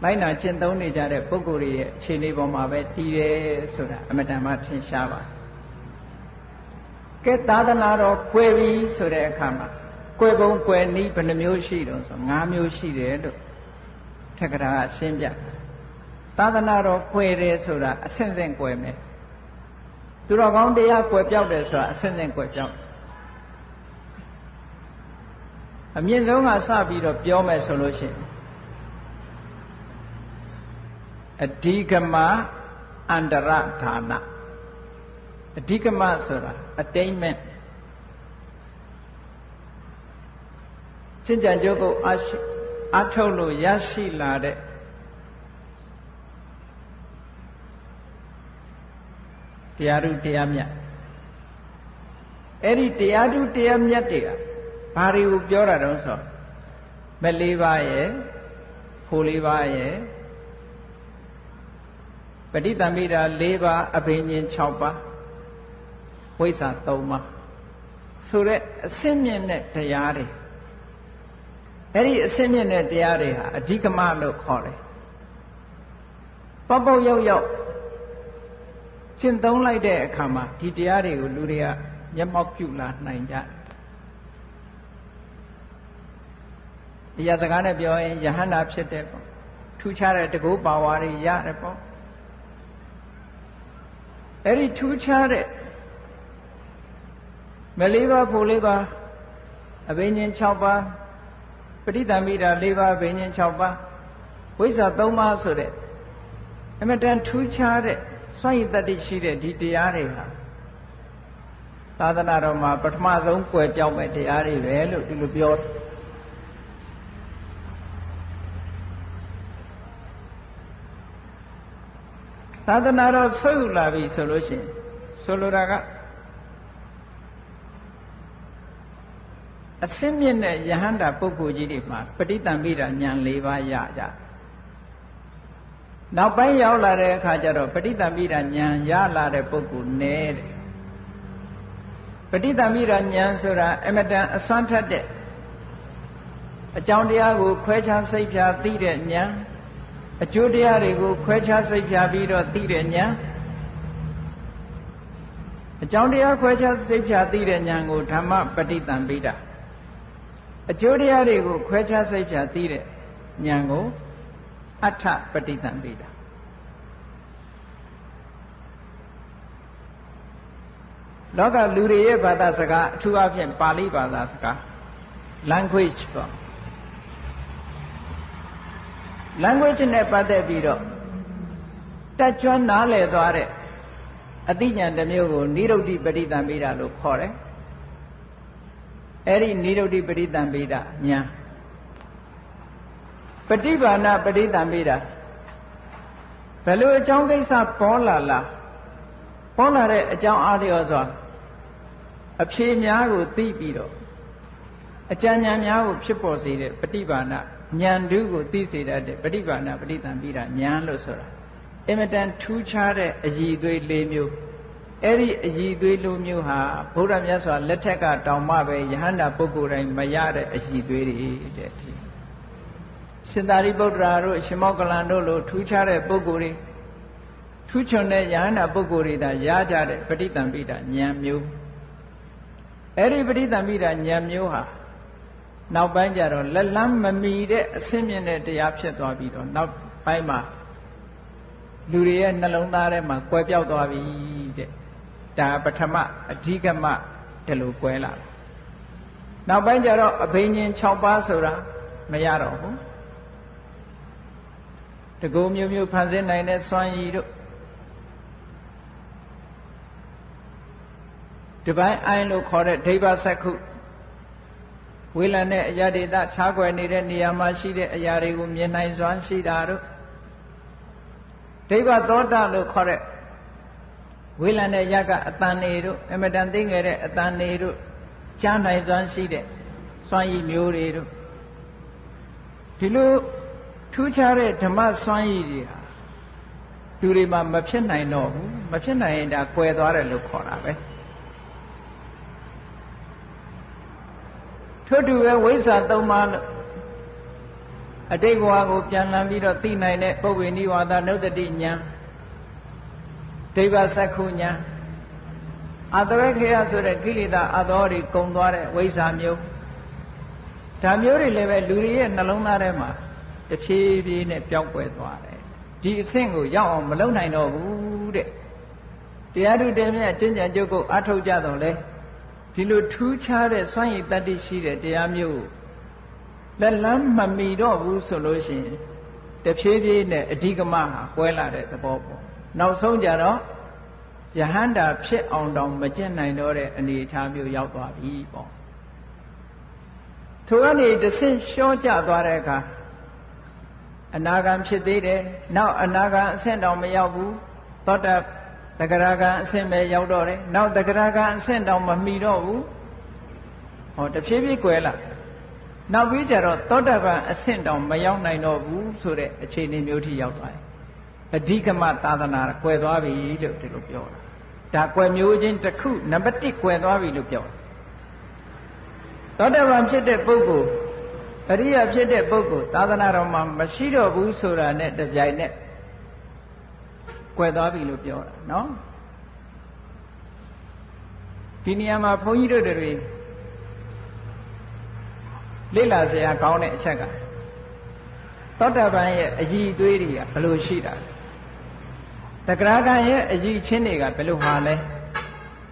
လိုက်နာကျင့်သုံးနေကြတဲ့ပုဂ္ဂိုလ်တွေရဲ့အခြေအနေပေါ်မှာပဲတည်တယ်ဆိုတာအမတန်မှထင်ရှားပါတယ်ကဲသာသနာတော်ကွယ်ပြီဆိုတဲ့အခါမှာကွယ်ပုံကွယ်နည်းဘယ်နှမျိုးရှိတုံးဆို5မျိုးရှိတယ်လို့ထက္ကရာကရှင်းပြသာသနာတော်ကွယ်တယ်ဆိုတာအဆင့်ဆင့်ကွယ်မယ်သူတော်ကောင်းတရားကွယ်ပြောက်တယ်ဆိုတာအဆင့်ဆင့်ကွယ်ပြောက်အမြင့်ဆုံးကစပြီးတော့ပြောမယ်ဆိုလို့ရှိရင်အဓိကမအန္တရဌာနအဓိကမဆိုတာ attainment ရှင်းကြံကြိုးကိုအထုတ်လို့ရရှိလာတဲ့တရားဓုတရားမြတ်အဲ့ဒီတရားဓုတရားမြတ်တွေကဘာတွေကိုပြောတာတုံးဆိုမ၄ပါးရဲ့ဖို၄ပါးရဲ့ပဋိသမိတာ၄ပါးအဘိညာဉ်6ပါးဝိဇ္ဇာ3ပါးဆိုတဲ့အစင်းမြင့်တဲ့တရားတွေအဲ့ဒီအစင်းမြင့်တဲ့တရားတွေဟာအဓိကမလို့ခေါ်တယ်ပေါက်ပေါက်ရောက်ရောက်ရှင်းသုံးလိုက်တဲ့အခါမှာဒီတရားတွေကိုလူတွေကမျက်မှောက်ပြုလာနိုင်ကြဒီရစကားနဲ့ပြောရင်ယဟန္တာဖြစ်တဲ့ပေါ့ထူးခြားတဲ့တကုပါဝါတွေရတယ်ပေါ့အဲ့ဒီထူးခြားတဲ့မလေးပါးဖို့လေးပါးအဘိညာဉ်6ပါးပဋိသမိတာ4ပါးအဘိညာဉ်6ပါးဝိဇ္ဇာ3ပါးဆိုတဲ့အမတန်ထူးခြားတဲ့စွန့်ရည်တတ္တိရှိတဲ့ဒီတရားတွေဟာသာသနာတော်မှာပထမဆုံးကွယ်ပြောင်းမဲ့တရားတွေပဲလို့ဒီလိုပြောသာသနာတော်ဆွေးယူလာပြီဆိုလို့ရှိရင်ဆိုလိုတာကအစင်းမြင့်တဲ့ယဟန္တာပုဂ္ဂိုလ်ကြီးတွေမှာပဋိသင်္ပိတာဉာဏ်၄ပါးရကြနောက်ပိုင်းရောက်လာတဲ့အခါကျတော့ပဋိသင်္ပိတာဉာဏ်ရလာတဲ့ပုဂ္ဂိုလ်နည်းတယ်ပဋိသင်္ပိတာဉာဏ်ဆိုတာအမတန်အစွမ်းထက်တဲ့အကြောင်းတရားကိုခွဲခြားစိတ်ဖြာသိတဲ့ဉာဏ်အကျိုးတရားတွေကိုခွဲခြားစိတ်ဖြာပြီးတော့သိတဲ့ဉာဏ်အကြောင်းတရားခွဲခြားစိတ်ဖြာသိတဲ့ဉာဏ်ကိုဓမ္မပဋိသင်္ပိတာအကျိုးတရားတွေကိုခွဲခြားစိတ်ဖြာသိတဲ့ဉာဏ်ကိုအဋ္ဌပဋိသင်္ပိတာလောကလူတွေရဲ့ဘာသာစကားအထူးအဖြင့်ပါဠိဘာသာစကား language ပေါ့ language နဲ့ပတ်သက်ပြီးတော့တက်ကြွနားလည်သွားတဲ့အသိဉာဏ်တစ်မျိုးကိုနိရုဒ္ဓိပဋိသင်္ပိတာလို့ခေါ်တယ်အဲ့ဒီနိရုဒ္ဓိပဋိသင်္ပိတာဉာဏ်ပฏิဘာနာပဋိသင်္ပိတာဘယ်လိုအကြောင်းကိစ္စပေါ်လာတဲ့အကြောင်းအားလျော်စွာအဖြေများကိုသိပြီးတော့အကြံဉာဏ်များကိုဖြစ်ပေါ်စေတဲ့ပฏิဘာနာဉာဏ်ဓုကိုသိစေတတ်တဲ့ပฏิဘာနာပဋိသင်္ပိတာဉာဏ်လို့ဆိုတာအင်မတန်ထူးခြားတဲ့အရည်အသွေး၄မျိုးအဲ့ဒီအရည်အသွေး၄မျိုးဟာဘုရားမြတ်စွာလက်ထက်ကတောင်မှပဲယဟန္တာပုဂ္ဂိုလ်တိုင်းမရတဲ့အရည်အသွေးတွေတဲ့ရှင်သာရိပုတ္တရာတို့ရှင်မောကလန်တို့လိုထူးခြားတဲ့ပုဂ္ဂိုလ်တွေထူးချွန်တဲ့ယဟန္တာပုဂ္ဂိုလ်တွေသာရကြတဲ့ပဋိသင်္ပိတာဉာဏ်မျိုးအဲ့ဒီပဋိသင်္ပိတာဉာဏ်မျိုးဟာနောက်ပိုင်းကျတော့လက်လန်းမမီတဲ့အဆင့်မြင့်တဲ့တရားဖြစ်သွားပြီးတော့နောက်ပိုင်းမှာလူတွေရဲ့နှလုံးသားထဲမှာကွယ်ပြောက်သွားပြီတဲ့ဒါပထမအဓိကမဒီလိုကွယ်လာတယ်နောက်ပိုင်းကျတော့အဘိညာဉ်6ပါးဆိုတာမရတော့ဘူးတကူမျိုးမျိုးဖန်ဆင်းနိုင်တဲ့စွမ်းရည်တို့ဒီပိုင်းအိုင်လို့ခေါ်တဲ့ဒိဗ္ဗစက္ခုဝေလန်တဲ့အရာဒေသခြားကွယ်နေတဲ့နေရာမှာရှိတဲ့အရာတွေကိုမြင်နိုင်စွမ်းရှိတာတို့ဒိဗ္ဗသောတာလို့ခေါ်တဲ့ ဝေးလံတဲ့ရကအတန်နေတို့အမတန်သိငယ်တဲ့အတန်နေတို့ကြားနိုင်စွမ်းရှိတဲ့စွမ်းရည်မျိုးတွေတို့ဒီလိုထူးခြားတဲ့ဓမ္မစွမ်းရည်တွေဟာလူတွေမှာမဖြစ်နိုင်တော့ဘူးမဖြစ်နိုင်ရင်ဒါကွယ်သွားတယ်လို့ခေါ်တာပဲထို့တူပဲဝိဇ္ဇာ၃ပါးလို့အတိတ်ဘဝကိုပြန်လှန်ပြီးတော့သိနိုင်တဲ့ပုဗ္ဗေနိဝါဒနုတ္တိဉာဏ်ဒိဗ္ဗစက္ခုဉာဏ်အတဝေခေယဆိုတဲ့ကိလေသာအသောတွေကုန်သွားတဲ့ဝိဇ္ဇာမျိုးဒါမျိုးတွေလည်းပဲလူတွေရဲ့နှလုံးသားထဲမှာတဖြည်းဖြည်းနဲ့ပျောက်ကွယ်သွားတယ်ဒီအဆင့်ကိုရောက်အောင်မလုပ်နိုင်တော့ဘူးတဲ့တရားထုတင်မြတ်ကျင့်ကြံကြုတ်ကိုအထုတ်ကြတော့လေဒီလိုထူးခြားတဲ့စွမ်းရည်တတ္တိရှိတဲ့တရားမျိုးလက်လန်းမမီတော့ဘူးဆိုလို့ရှိရင်တဖြည်းဖြည်းနဲ့အဓိကမဟာကွဲလာတဲ့သဘောပေါ့နောက်ဆုံးကြတော့ယဟန္တာဖြစ်အောင်တောင်မကျင့်နိုင်တော့တဲ့အနေအထားမျိုးရောက်သွားပြီပေါ့ထိုကနေတဆင့်လျှော့ကျသွားတဲ့အခါအနာဂံဖြစ်သေးတယ်နောက်အနာဂံအဆင့်တောင်မရောက်ဘူးသောတတဂရဂံအဆင့်ပဲရောက်တော့တယ်နောက်တဂရဂံအဆင့်တောင်မမီတော့ဘူးဟောတဖြည်းဖြည်းကွယ်လာနောက်ပြီးကြတော့သောတပန်အဆင့်တောင်မရောက်နိုင်တော့ဘူးဆိုတဲ့အခြေအနေမျိုးထိရောက်သွားတယ်အဓိကမသာသနာကွယ်သွားပြီလို့ဒီလိုပြောတာဒါကွယ်မျိုးချင်းတစ်ခုနံပါတ်1ကွယ်သွားပြီလို့ပြောတာသောတပန်ဖြစ်တဲ့ပုဂ္ဂိုလ်အရိယာဖြစ်တဲ့ပုဂ္ဂိုလ်သာသနာတော်မှာမရှိတော့ဘူးဆိုတာနဲ့တပြိုင်နက်ကွယ်သွားပြီလို့ပြောတာနော်ဒီနေရာမှာဘုန်းကြီးတို့တွေလေ့လာစရာကောင်းတဲ့အချက်ကသောတပန်ရဲ့အည်အသွေးတွေကဘယ်လိုရှိတာလဲတဂရဂံရဲ့အည်ချင်းတွေကဘယ်လိုဟာလဲ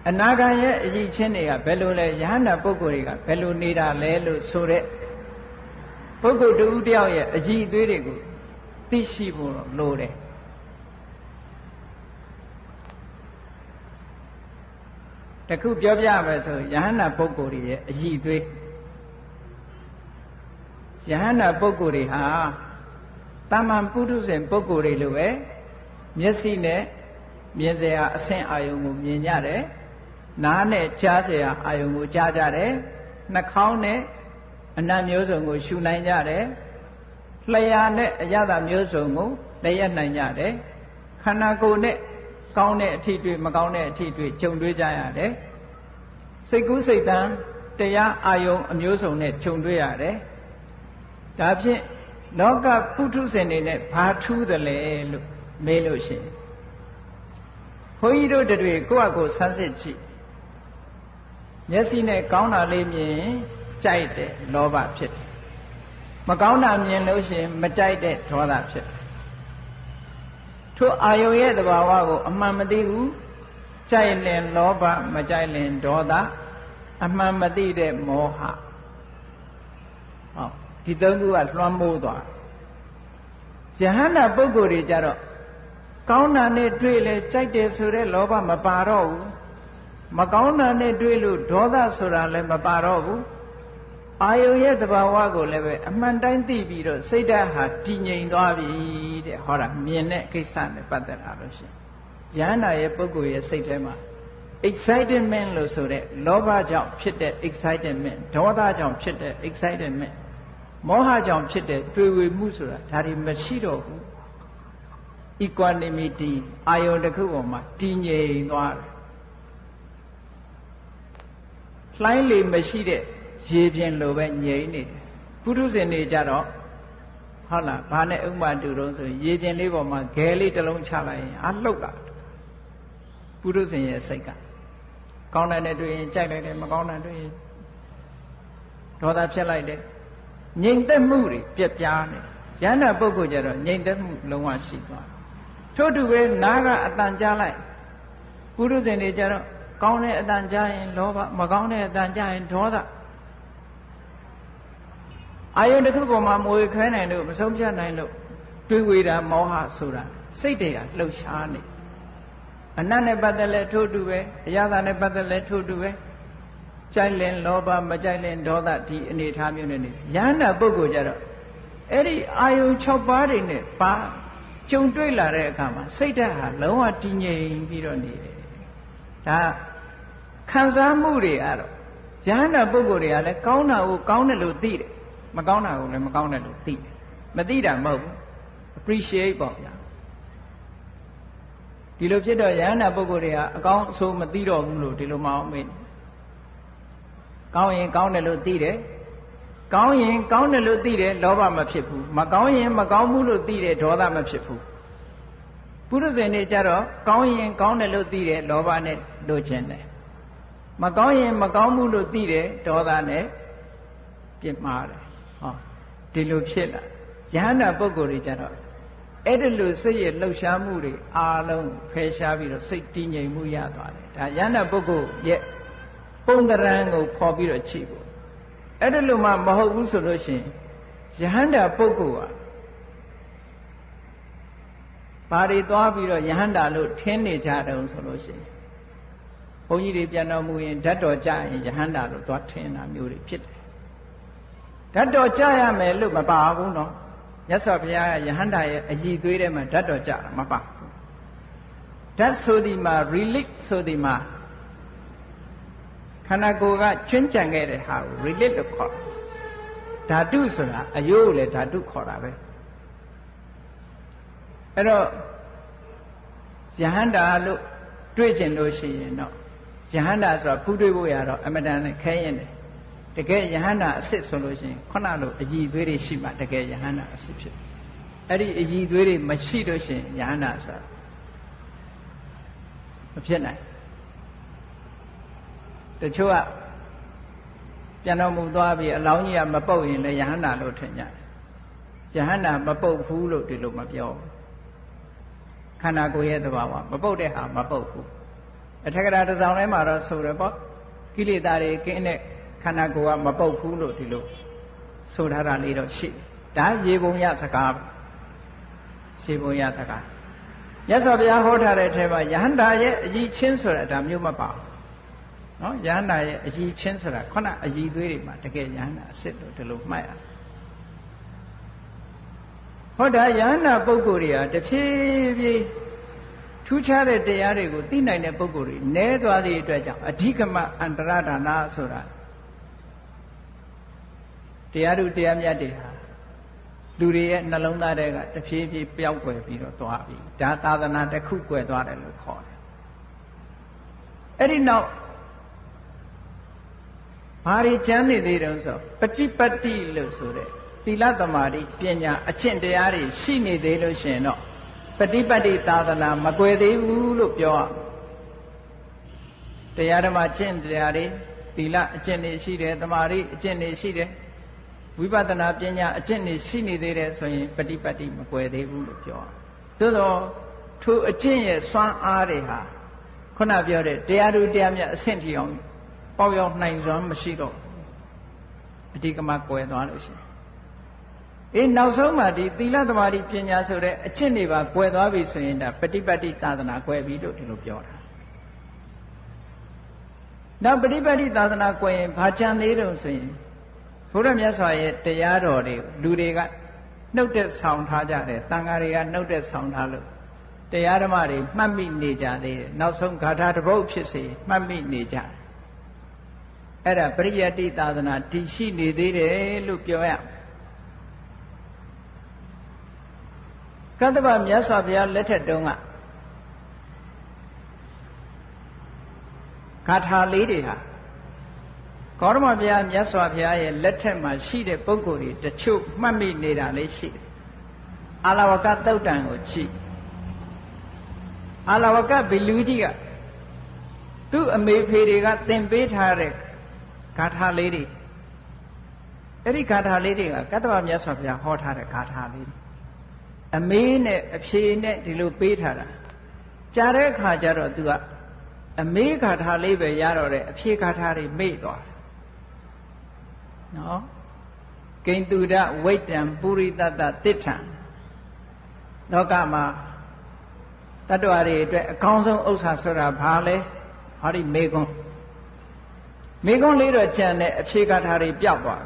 အနာဂံရဲ့အည်ချင်းတွေကဘယ်လိုလဲယဟန္တာပုဂ္ဂိုလ်တွေကဘယ်လိုနေတာလဲလို့ဆိုတဲ့ပုဂ္ဂိုလ်တူတယောက်ရဲ့အည်အသွေးတွေကိုသိရှိဖို့လိုတယ်တခုပြောပြမယ်ဆိုယဟန္တာပုဂ္ဂိုလ်တွေရဲ့အည်အသွေးယဟန္တာပုဂ္ဂိုလ်တွေဟာတာမန်ပုထုဇဉ်ပုဂ္ဂိုလ်တွေလိုပဲမျက်စိနဲ့မြင်စရာအဆင့်အာယုံကိုမြင်ကြတယ်နားနဲ့ကြားစရာအာယုံကိုကြားကြတယ်နှာခေါင်းနဲ့အနံ့မျိုးစုံကိုရှုနိုင်ကြတယ်လျှာနဲ့အရသာမျိုးစုံကိုလက်ရနိုင်ကြတယ်ခန္ဓာကိုယ်နဲ့ကောင်းတဲ့အထီးတွေ့မကောင်းတဲ့အထီးတွေ့ကြုံတွေ့ကြရတယ်စိတ်ကူးစိတ်တမ်းတရားအာယုံအမျိုးစုံနဲ့ကြုံတွေ့ရတယ်ဒါဖြင့်လောကပုထုဇဉ်တွေနဲ့ဘာထူးသလဲလို့မေးလို့ရှိရင်ဘုန်းကြီးတို့တွေကိုယ့်အကိုဆန်းစစ်ကြည့်မျက်စိနဲ့ကောင်းတာလေးမြင်ကြိုက်တဲ့လောဘဖြစ်တယ်မကောင်းတာမြင်လို့ရှိရင်မကြိုက်တဲ့ဒေါသဖြစ်တယ်ထိုအာယုံရဲ့သဘာဝကိုအမှန်မသိဘူးကြိုက်ရင်လောဘမကြိုက်ရင်ဒေါသအမှန်မသိတဲ့မောဟဟောဒီသုံးခုကလွှမ်းမိုးသွားယဟန္တာပုဂ္ဂိုလ်တွေကြတော့ကောင်းတာနဲ့တွေ့လဲကြိုက်တယ်ဆိုတဲ့လောဘမပါတော့ဘူးမကောင်းတာနဲ့တွေ့လို့ဒေါသဆိုတာလည်းမပါတော့ဘူးအာယုံရဲ့သဘာဝကိုလည်းပဲအမှန်တိုင်းသိပြီးတော့စိတ်ဓာတ်ဟာတည်ငြိမ်သွားပြီတဲ့ဟောတာမြင်တဲ့ကိစ္စနဲ့ပတ်သက်တာလို့ရှိရင်ယဟန္တာရဲ့ပုဂ္ဂိုလ်ရဲ့စိတ်ထဲမှာ excitement လို့ဆိုတဲ့လောဘကြောင့်ဖြစ်တဲ့ excitement ဒေါသကြောင့်ဖြစ်တဲ့ excitementမောဟကြောင့်ဖြစ်တဲ့တွေ့ဝေမှုဆိုတာဒါတွေမရှိတော့ဘူး equanimity အာယုံတစ်ခုပေါ်မှာတည်ငြိမ်သွားတယ်လှိုင်းလေမရှိတဲ့ရေပြင်လိုပဲငြိမ်နေတယ်ပုထုဇဉ်တွေကြတော့ဟုတ်လားဘာနဲ့ဥပမာတူတော့ဆိုရေပြင်လေးပေါ်မှာဂဲလေးတစ်လုံးချလိုက်ရင်အလှုပ်လာပုထုဇဉ်ရဲ့စိတ်ကကောင်းတဲ့တွေ့ရင်ကြိုက်လိုက်တယ်မကောင်းတဲ့တွေ့ရင်ဒေါသဖြစ်လိုက်တယ်ငြိမ်သက်မှုတွေပြက်ပြားနေယန္တာပုဂ္ဂိုလ်ကြတော့ငြိမ်သက်မှုလုံးဝရှိသွားထို့တူပဲနားကအတန်ကြားလိုက်ပုထုဇဉ်တွေကြတော့ကောင်းတဲ့အတန်ကြားရင်လောဘမကောင်းတဲ့အတန်ကြားရင်ဒေါသအာယုန်တစ်ခုပေါ်မှာမွေခဲနိုင်လို့မဆုံးဖြတ်နိုင်လို့တွေးဝေတာမောဟဆိုတာစိတ်တွေကလှုပ်ရှားနေအနတ်နဲ့ပတ်သက်လဲထို့တူပဲအရသာနဲ့ပတ်သက်လဲထို့တူပဲကြိုက်လင်လောဘမကြိုက်လင်ဒေါသဒီအနေထားမျိုးနဲ့နေယန္တာပုဂ္ဂိုလ်ကြတော့အဲ့ဒီအာယုံ6ပါးတွေနဲ့ပါကြုံတွေ့လာတဲ့အခါမှာစိတ်ဓာတ်ဟာလုံးဝတည်ငြိမ်ပြီးတော့နေတယ် ဒါခံစားမှုတွေကတော့ယဟန္တာပုဂ္ဂိုလ်တွေကလည်းကောင်းတာကိုကောင်းတယ်လို့သိတယ်မကောင်းတာကိုလည်းမကောင်းတယ်လို့သိတယ်မသိတာမဟုတ်ဘူး appreciate ပေါ့ဗျာဒီလိုဖြစ်တော့ယဟန္တာပုဂ္ဂိုလ်တွေကအကောင်းအဆိုးမသိတော့ဘူးလို့ဒီလိုမအောင်မေးကောင်းရင်ကောင်းတယ်လို့သိတယ်ကောင်းရင်ကောင်းတယ်လို့သိတယ်လောဘမဖြစ်ဘူးမကောင်းရင်မကောင်းဘူးလို့သိတယ်ဒေါသမဖြစ်ဘူးပုရုဇဉ်တွေကြတော့ကောင်းရင်ကောင်းတယ်လို့သိတယ်လောဘနဲ့လိုချင်တယ်မကောင်းရင်မကောင်းဘူးလို့သိတယ်ဒေါသနဲ့ပြစ်မှားတယ်ဟောဒီလိုဖြစ်လာယဟန္တာပုဂ္ဂိုလ်တွေကြတော့အဲ့ဒီလိုစိတ်ရဲ့လှုပ်ရှားမှုတွေအားလုံးဖယ်ရှားပြီးတော့စိတ်တည်ငြိမ်မှုရသွားတယ်ဒါယဟန္တာပုဂ္ဂိုလ်ရဲ့ပုံသဏ္ဍာန်ကိုဖော်ပြီးတော့ကြည့်ဖို့အဲ့ဒီလိုမှမဟုတ်ဘူးဆိုလို့ရှိရင်ယဟန္တာပုဂ္ဂိုလ်ဟာဘာတွေသွားပြီးတော့ယဟန္တာလို့ထင်နေကြတယ်ဆိုလို့ရှိရင်ဘုန်းကြီးတွေပြန်တော်မူရင်ဓာတ်တော်ကြရင်ယဟန္တာလို့သွားထင်တာမျိုးတွေဖြစ်တယ်ဓာတ်တော်ကြရမယ်လို့မပါဘူးနော်မြတ်စွာဘုရားကယဟန္တာရဲ့အည်သွေးထဲမှာဓာတ်တော်ကြတာမပါဘူးဓာတ်ဆိုဒီမှာ relic ဆိုဒီမှာခန္ဓာကိုယ်ကကျွမ်းကြံခဲ့တဲ့ဟာကို relic လို့ခေါ်ဓာတုဆိုတာအယိုးကိုလည်းဓာတုခေါ်တာပဲအဲ့တော့ယဟန္တာလို့တွေ့ကျင်လို့ရှိရင်တော့ယဟန္တာဆိုတာဖူးတွေ့ဖို့ရတော့အမတန်နဲ့ခဲရင်တယ်တကယ်ယဟန္တာအစစ်ဆိုလို့ရှိရင်ခုနလိုအည်သွေးတွေရှိမှတကယ်ယဟန္တာအစစ်ဖြစ်အဲ့ဒီအည်သွေးတွေမရှိလို့ရှိရင်ယဟန္တာဆိုတာမဖြစ်နိုင်တချို့ကပြန်တော်မူသွားပြီးအလောင်းကြီးကမပုတ်ရင်လည်းယဟန္တာလို့ထင်ကြတယ်ယဟန္တာမပုတ်ဘူးလို့ဒီလိုမပြောဘူးခန္ဓာကိုယ်ရဲ့သဘာဝမပုတ်တဲ့ဟာမပုတ်ဘူးအထက်ကရာတစ်စောင်းထဲမှာတော့ဆိုရပေါ့ကိလေသာတွေကင်းတဲ့ခန္ဓာကိုယ်ကမပုတ်ဘူးလို့ဒီလိုဆိုထားတာလေးတော့ရှိဒါရေပုံရစကားရေပုံရစကားမြတ်စွာဘုရားဟောထားတဲ့အထက်မှာယဟန္တာရဲ့အည်ချင်းဆိုတာဒါမျိုးမပါဘူးနော်ယဟန္တာရဲ့အည်ချင်းဆိုတာခုနအည်သွေးတွေမှာတကယ်ယဟန္တာအစစ်လို့ဒီလိုမှတ်ရဟောဒါယဟန္တာပုဂ္ဂိုလ်တွေကတဖြည်းဖြည်းထူးခြားတဲ့တရားတွေကိုသိနိုင်တဲ့ပုဂ္ဂိုလ်တွေနည်းသွားသည့်အတွက်ကြောင့်အဓိကမအန္တရဒါနဆိုတာတရားတို့တရားမြတ်တွေဟာလူတွေရဲ့နှလုံးသားထဲကတဖြည်းဖြည်းပျောက်ကွယ်ပြီးတော့သွားပြီဒါသာသနာတစ်ခုကွယ်သွားတယ်လို့ခေါ်တယ်အဲ့ဒီနောက်ဘာတွေကျမ်းနေသေးတုံးဆိုပฏิပတ်တိလို့ဆိုတဲ့သီလသမာဓိပညာအကျင့်တရားတွေရှိနေသေးလို့ရှင်တော့ပฏิပတ်တိသာသနာမကွယ်သေးဘူးလို့ပြောရတရားဓမ္မကျင့်တရားတွေသီလအကျင့်တွေရှိတယ်သမာဓိအကျင့်တွေရှိတယ်ဝိပဿနာပညာအကျင့်တွေရှိနေသေးတယ်ဆိုရင်ပฏิပတ်တိမကွယ်သေးဘူးလို့ပြောရသို့တော့ထိုအကျင့်ရဲ့စွမ်းအားတွေဟာခုနပြောတဲ့တရားတို့တရားမြတ်အဆင့်ထိအောင်ပေါက်ရောက်နိုင်စွမ်းမရှိတော့အဓိကမကွယ်သွားလို့ရှိရင်နောက်ဆုံးမှဒီသီလသမာဓိပညာဆိုတဲ့အကျင့်တွေပါကွယ်သွားပြီဆိုရင်ဒါပฏิပတ်တိသာသနာကွယ်ပြီလို့ဒီလိုပြောတာနောက်ပฏิပတ်တိသာသနာကွယ်ရင်ဘာချမ်းသေးတုံဆိုရင်ဘုရားမြတ်စွာရဲ့တရားတော်တွေလူတွေကနှုတ်တဲ့ဆောင်ထားကြတယ်တန်ဃာတွေကနှုတ်တဲ့ဆောင်ထားလို့တရားဓမ္မတွေမှတ်မိနေကြသေးတယ်နောက်ဆုံးဂါထာတစ်ပုဒ်ဖြစ်စေမှတ်မိနေကြတယ်အဲ့ဒါပရိယတ္တိသာသနာတည်ရှိနေသေးတယ်လို့ပြောရကတ္တဗမြတ်စွာဘုရားလက်ထက်တုန်းကဂါထာလေးတွေဟာဂေါတမဘုရားမြတ်စွာဘုရားရဲ့လက်ထက်မှာရှိတဲ့ပုဂ္ဂိုလ်တွေတချို့မှတ်မိနေတာလေးရှိတယ်အာလဝကသုတ်တံကိုကြည့်အာလဝကဘီလူကြီးကသူ့အမေဖေတွေကသင်ပေးထားတဲ့ဂါထာလေးတွေအဲ့ဒီဂါထာလေးတွေကကတ္တဗမြတ်စွာဘုရားဟောထားတဲ့ဂါထာလေးအမေနဲ့အဖေနဲ့ဒီလိုပေးထားတာကြားတဲ့အခါကျတော့သူကအမေဂါထာလေးပဲရတော့တယ်အဖေဂါထာတွေမေ့သွားတယ်နော်ဂိန္တုဒဝိတ္တံပုရိသတ္တတိဋ္ဌံလောကမှာတတ္တဝါတွေအတွက်အကောင်းဆုံးဥစ္စာဆိုတာဘာလဲဟောဒီမေကွန်းလေးတော့ကျန်တဲ့အဖြေကထာတွေပြောက်သွား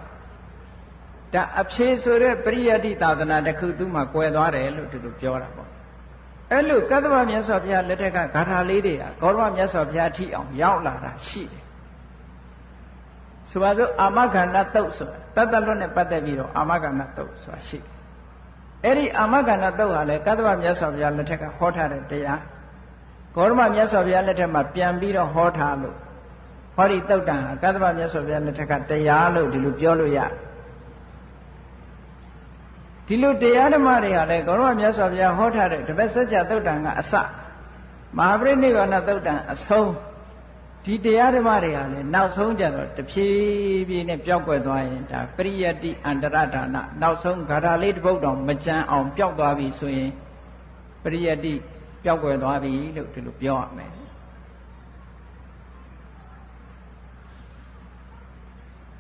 ဒါအဖြေဆိုတဲ့ပရိယတ္တိသာသနာတစ်ခုသူ့မှာကွယ်သွားတယ်လို့သူတို့ပြောတာပေါ့ အဲ့လိုကတ္တဗမြတ်စွာဘုရားလက်ထက်ကဂါထာလေးတွေကဂေါတမမြတ်စွာဘုရားထိအောင်ရောက်လာတာရှိတယ်ဆိုပါစို့အာမခန္ဓာတုတ်ဆိုတာတတ္တလွတ်နဲ့ပတ်သက်ပြီးတော့အာမခန္ဓာတုတ်ဆိုတာရှိတယ်အဲ့ဒီအာမခန္ဓာတုတ်ဟာလေကတ္တဗမြတ်စွာဘုရားလက်ထက်ကဟောထားတဲ့တရားဂေါတမမြတ်စွာဘုရားလက်ထက်မှာပြန်ပြီးတော့ဟောထားလို့ဟောဒီတုတ်တံဟာကတ္တဗမြတ်စွာဘုရားလက်ထက်ကတရားလို့ဒီလိုပြောလို့ရတယ်ဒီလိုတရားဓမ္မတွေဟာလေဂေါတမမြတ်စွာဘုရားဟောထားတဲ့တပည့်စัจ जा သုတ်တံကအစမဟာပရိနိဗ္ဗာန်သုတ်တံအဆုံးဒီတရားဓမ္မတွေဟာလေနောက်ဆုံးကြတော့တဖြည်းဖြည်းနဲ့ပျောက်ကွယ်သွားရင်ဒါပရိယတ္တိအန္တရဒါနနောက်ဆုံးဂါထာလေးတစ်ပုဒ်တောင်မကြမ်းအောင်ပျောက်သွားပြီဆိုရင်ပရိယတ္တိပျောက်ကွယ်သွားပြီလို့ဒီလိုပြောရမယ်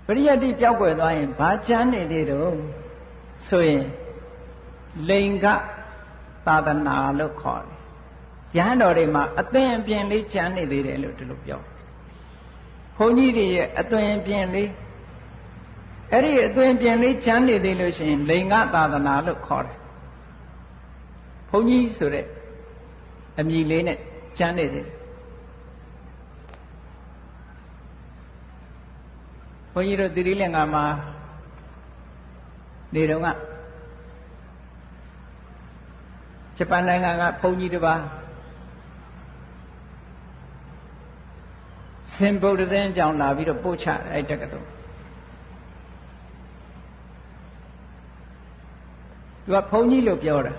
ပရိယတ္တိပျောက်ကွယ်သွားရင်ဘာကြမ်းနေသေးတော့ဆိုရင်လိင်္ဂသာသနာလို့ခေါ်တယ်ရဟန်းတော်တွေမှာအသွင်အပြင်လေးကြမ်းနေသေးတယ်လို့ဒီလိုပြောဘုန်းကြီးတွေရဲ့အသွင်အပြင်လေးအဲ့ဒီအသွင်အပြင်လေးကြမ်းနေသေးလို့ရှိရင်လိင်္ဂသာသနာလို့ခေါ်တယ်ဘုန်းကြီးဆိုတဲ့အမည်လေးနဲ့ကြမ်းနေသေးတယ်ဘုန်းကြီးတို့သီရိလင်္ကာမှာနေတော့ကဂျပန်နိုင်ငံကဘုန်းကြီးတစ်ပါးစင်ဗုဒ္ဓဇင်းကြောင့်လာပြီးတော့ပို့ချအဲ့တက္ကသိုလ်သူကဘုန်းကြီးလို့ပြောတာ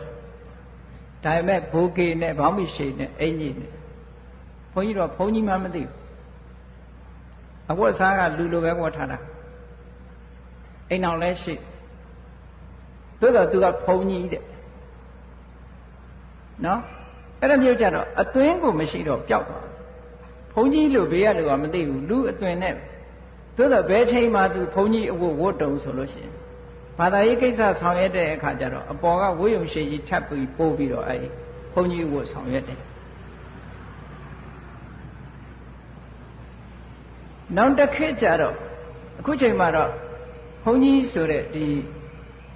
ဒါပေမဲ့ဘိုးကေနဲ့ဘောင်းမီရှိနဲ့အင်ကြီးနဲ့ဘုန်းကြီးတော့ဘုန်းကြီးမှမသိဘူးအဝတ်စားကလူလိုပဲဝတ်ထားတာအိမ်အောင်လဲရှိသို့တော့သူကဘုန်းကြီးတဲ့နော်အဲ့ဒါမျိုးကြတော့အသွင်ကိုမရှိတော့ပျောက်သွားဘုန်းကြီးလို့ဘေးကလူကမသိဘူးလူအသွင်နဲ့သို့တော့ဘယ်ချိန်မှသူဘုန်းကြီးအဝတ်ဝတ်တုံဆိုလို့ရှိရင်ဘာသာရေးကိစ္စဆောင်ရွက်တဲ့အခါကျတော့အပေါ်ကဝိယုံရှိကြီးထပ်ပြီးပို့ပြီးတော့အဲ့ဘုန်းကြီးဝတ်ဆောင်ရွက်တယ်နောက်တစ်ခေတ်ကျတော့အခုချိန်မှာတော့ဘုန်းကြီးဆိုတဲ့ဒီ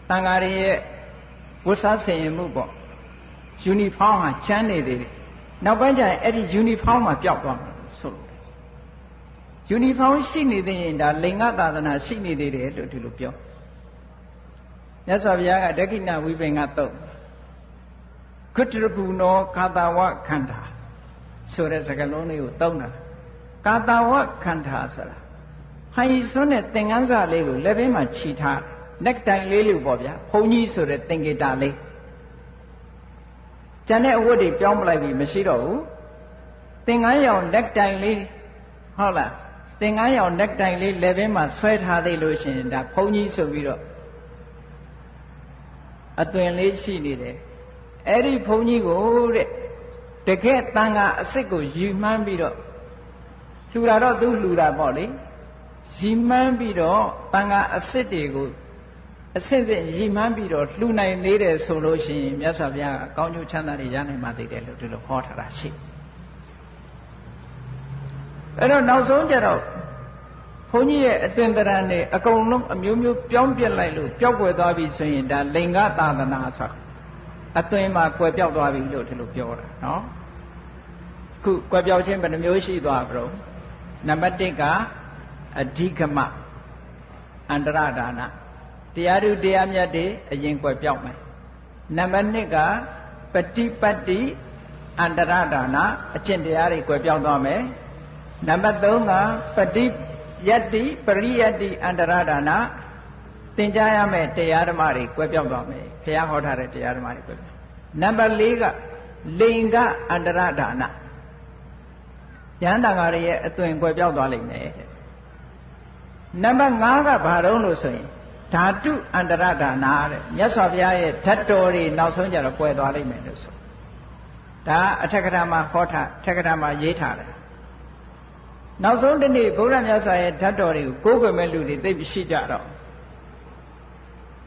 တန်ဃာတွေရဲ့ဝတ်စားဆင်ရင်မှုပေါ့ယူနီဖောင်းဟာချမ်းနေသေးတယ်နောက်ပိုင်းကျရင်အဲ့ဒီယူနီဖောင်းမှာပျောက်သွားမှာဆိုလို့ယူနီဖောင်းရှိနေသေးရင်ဒါလိင်္ဂသာသနာရှိနေသေးတယ်လို့ဒီလိုပြောမြတ်စွာဘုရားကဒက္ခိဏဝိပင်္ဂတုတ်ကုတ္တရပုနောကာတဝခန္ဓာဆိုတဲ့စကားလုံးလေးကိုသုံးတာကာတဝခန္ဓာဆိုတာဟိုင်စွန်းတဲ့သင်္ကန်းစာလေးကိုလက်ဘေးမှာခြိထားနက်တိုင်လေးလို့ပေါ့ဗျာဘုန်းကြီးဆိုတဲ့သင်္ကေတလေးကျန်တဲ့အဝတ်တွေပြောင်းပလိုက်ပြီမရှိတော့ဘူးသင်္ကန်းရောင်နက်တိုင်လေးဟုတ်လားသင်္ကန်းရောင်နက်တိုင်လေးလက်ဘေးမှာဆွဲထားသေးလို့ရှိရင်ဒါဘုန်းကြီးဆိုပြီးတော့အသွင်လေးရှိနေတယ်အဲ့ဒီဘုန်းကြီးကိုတဲ့တကယ်တန်ခါအစ်စ်ကိုယူမှန်းပြီးတော့လှူတာတော့သူလှူတာပေါ့လေယူမှန်းပြီးတော့တန်ခါအစ်စ်တွေကိုအစစ်စစ်ယူမှန်းပြီးတော့လှူနိုင်သေးတယ်ဆိုလို့ရှိရင်မြတ်စွာဘုရားကကောင်းကျိုးချမ်းသာတွေရနိုင်မှသိတယ်လို့ဒီလိုဟောထားတာရှိအဲ့တော့နောက်ဆုံးကျတော့ဘုန်းကြီးရဲ့အသွင်တရံတွေအကုန်လုံးအမျိုးမျိုးပြောင်းပြက်လိုက်လို့ပျောက်ကွယ်သွားပြီဆိုရင်ဒါလိင်္ဂသာသနာဆိုတာအသွင်မှာကွယ်ပြောက်သွားပြီလို့ဒီလိုပြောတာနော်ခုကွယ်ပြောက်ခြင်းဘယ်နှမျိုးရှိသွားကြုံနံပါတ်1ကအဓိကမအန္တရဒါနတရားဓုတရားမြတ်တွေအရင်ကွယ်ပြောက်မယ်နံပါတ်2ကပฏิပတ်တိအန္တရဒါနအကျင့်တရားတွေကွယ်ပြောက်သွားမယ်နံပါတ်3ကပฏิယတ္တိပရိယတ္တိအန္တရဒါနသင်ကြားရမယ့်တရားဓမ္မတွေကွယ်ပြောက်သွားမယ်ဘုရားဟောထားတဲ့တရားဓမ္မတွေကွယ်ပြောက်နံပါတ်4ကလိင်္ဂအန္တရဒါနယန္တန်ဃာတွေရဲ့အသွင်ကွယ်ပြောက်သွားလိမ့်မယ်တဲ့နံပါတ်5ကဘာတုံးလို့ဆိုရင်ဓာတုအန္တရဒါနတဲ့မြတ်စွာဘုရားရဲ့ဓာတ်တော်တွေနောက်ဆုံးကြတော့ကွယ်သွားလိမ့်မယ်လို့ဆိုဒါအထက်ကထာမှာဟောထားအထက်ကထာမှာရေးထားတယ်နောက်ဆုံးတစ်နေ့ဘုရားမြတ်စွာရဲ့ဓာတ်တော်တွေကိုကိုးကွယ်မဲ့လူတွေသိပြီရှိကြတော့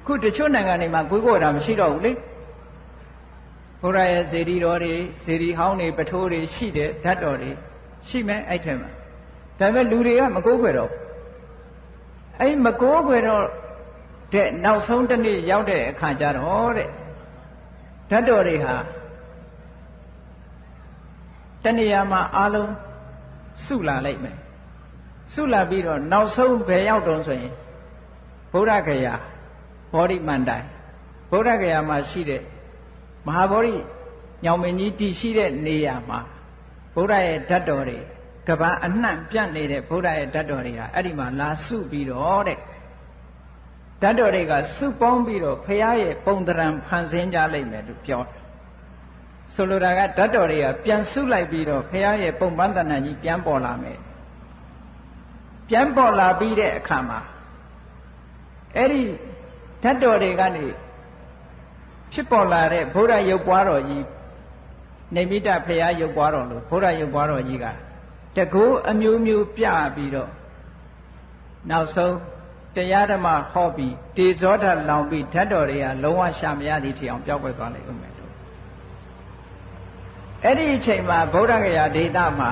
ခုတချို့နိုင်ငံတွေမှာကိုးကွယ်တာမရှိတော့ဘူးလေဘုရားရဲ့ဇေဒီတော်တွေဇေဒီဟောင်းတွေပထိုးတွေရှိတဲ့ဓာတ်တော်တွေရှိမယ်အဲ့ထဲမှာဒါပေမဲ့လူတွေကမကိုးကွယ်တော့အဲ့မကိုးကွယ်တော့တဲ့နောက်ဆုံးတစ်နေ့ရောက်တဲ့အခါကျတော့တဲ့ဓာတ်တော်တွေဟာ တဏှာမှာအားလုံးစုလာလိုက်မယ်စုလာပြီးတော့နောက်ဆုံးဘယ်ရောက်တုံးဆိုရင်ဗုဒ္ဓဂယာဗောဓိမန္တိုင်ဗုဒ္ဓဂယာမှာရှိတဲ့မဟာဗောဓိညောင်မင်းကြီးတည်ရှိတဲ့နေရာမှာဗုဒ္ဓရဲ့ဓာတ်တော်တွေကဘာအနှံ့ပြန့်နေတဲ့ဗုဒ္ဓရဲ့ဓာတ်တော်တွေဟာအဲ့ဒီမှာလာစုပြီးတော့တဲ့ဓာတ်တော်တွေကစုပေါင်းပြီးတော့ဖရာရဲ့ပုံသဏ္ဍာန်ဖန်ဆင်းကြလိမ့်မယ်လို့ပြောတယ်ဆိုလိုတာကဓာတ်တော်တွေကပြန်စုလိုက်ပြီးတော့ဖရာရဲ့ပုံပန်းသဏ္ဍာန်ကြီးပြန်ပေါ်လာမယ်ပြန်ပေါ်လာပြီးတဲ့အခါမှာအဲ့ဒီဓာတ်တော်တွေကနေဖြစ်ပေါ်လာတဲ့ဗုဒ္ဓရုပ်ပွားတော်ကြီးနေမိတဖရာရုပ်ပွားတော်လို့ဗုဒ္ဓရုပ်ပွားတော်ကြီးကတကူအမျိုးမျိုးပြပြီးတော့နောက်ဆုံးတရားဓမ္မဟောပြီးတေဇောဓာတ်လောင်ပြီးဓာတ်တော်တွေကလုံးဝရှာမရသည့်ထီအောင်ပျောက်ကွယ်သွားလိမ့်ဦးမယ်လို့အဲ့ဒီအချိန်မှာဗုဒ္ဓဂယာဒေသမှာ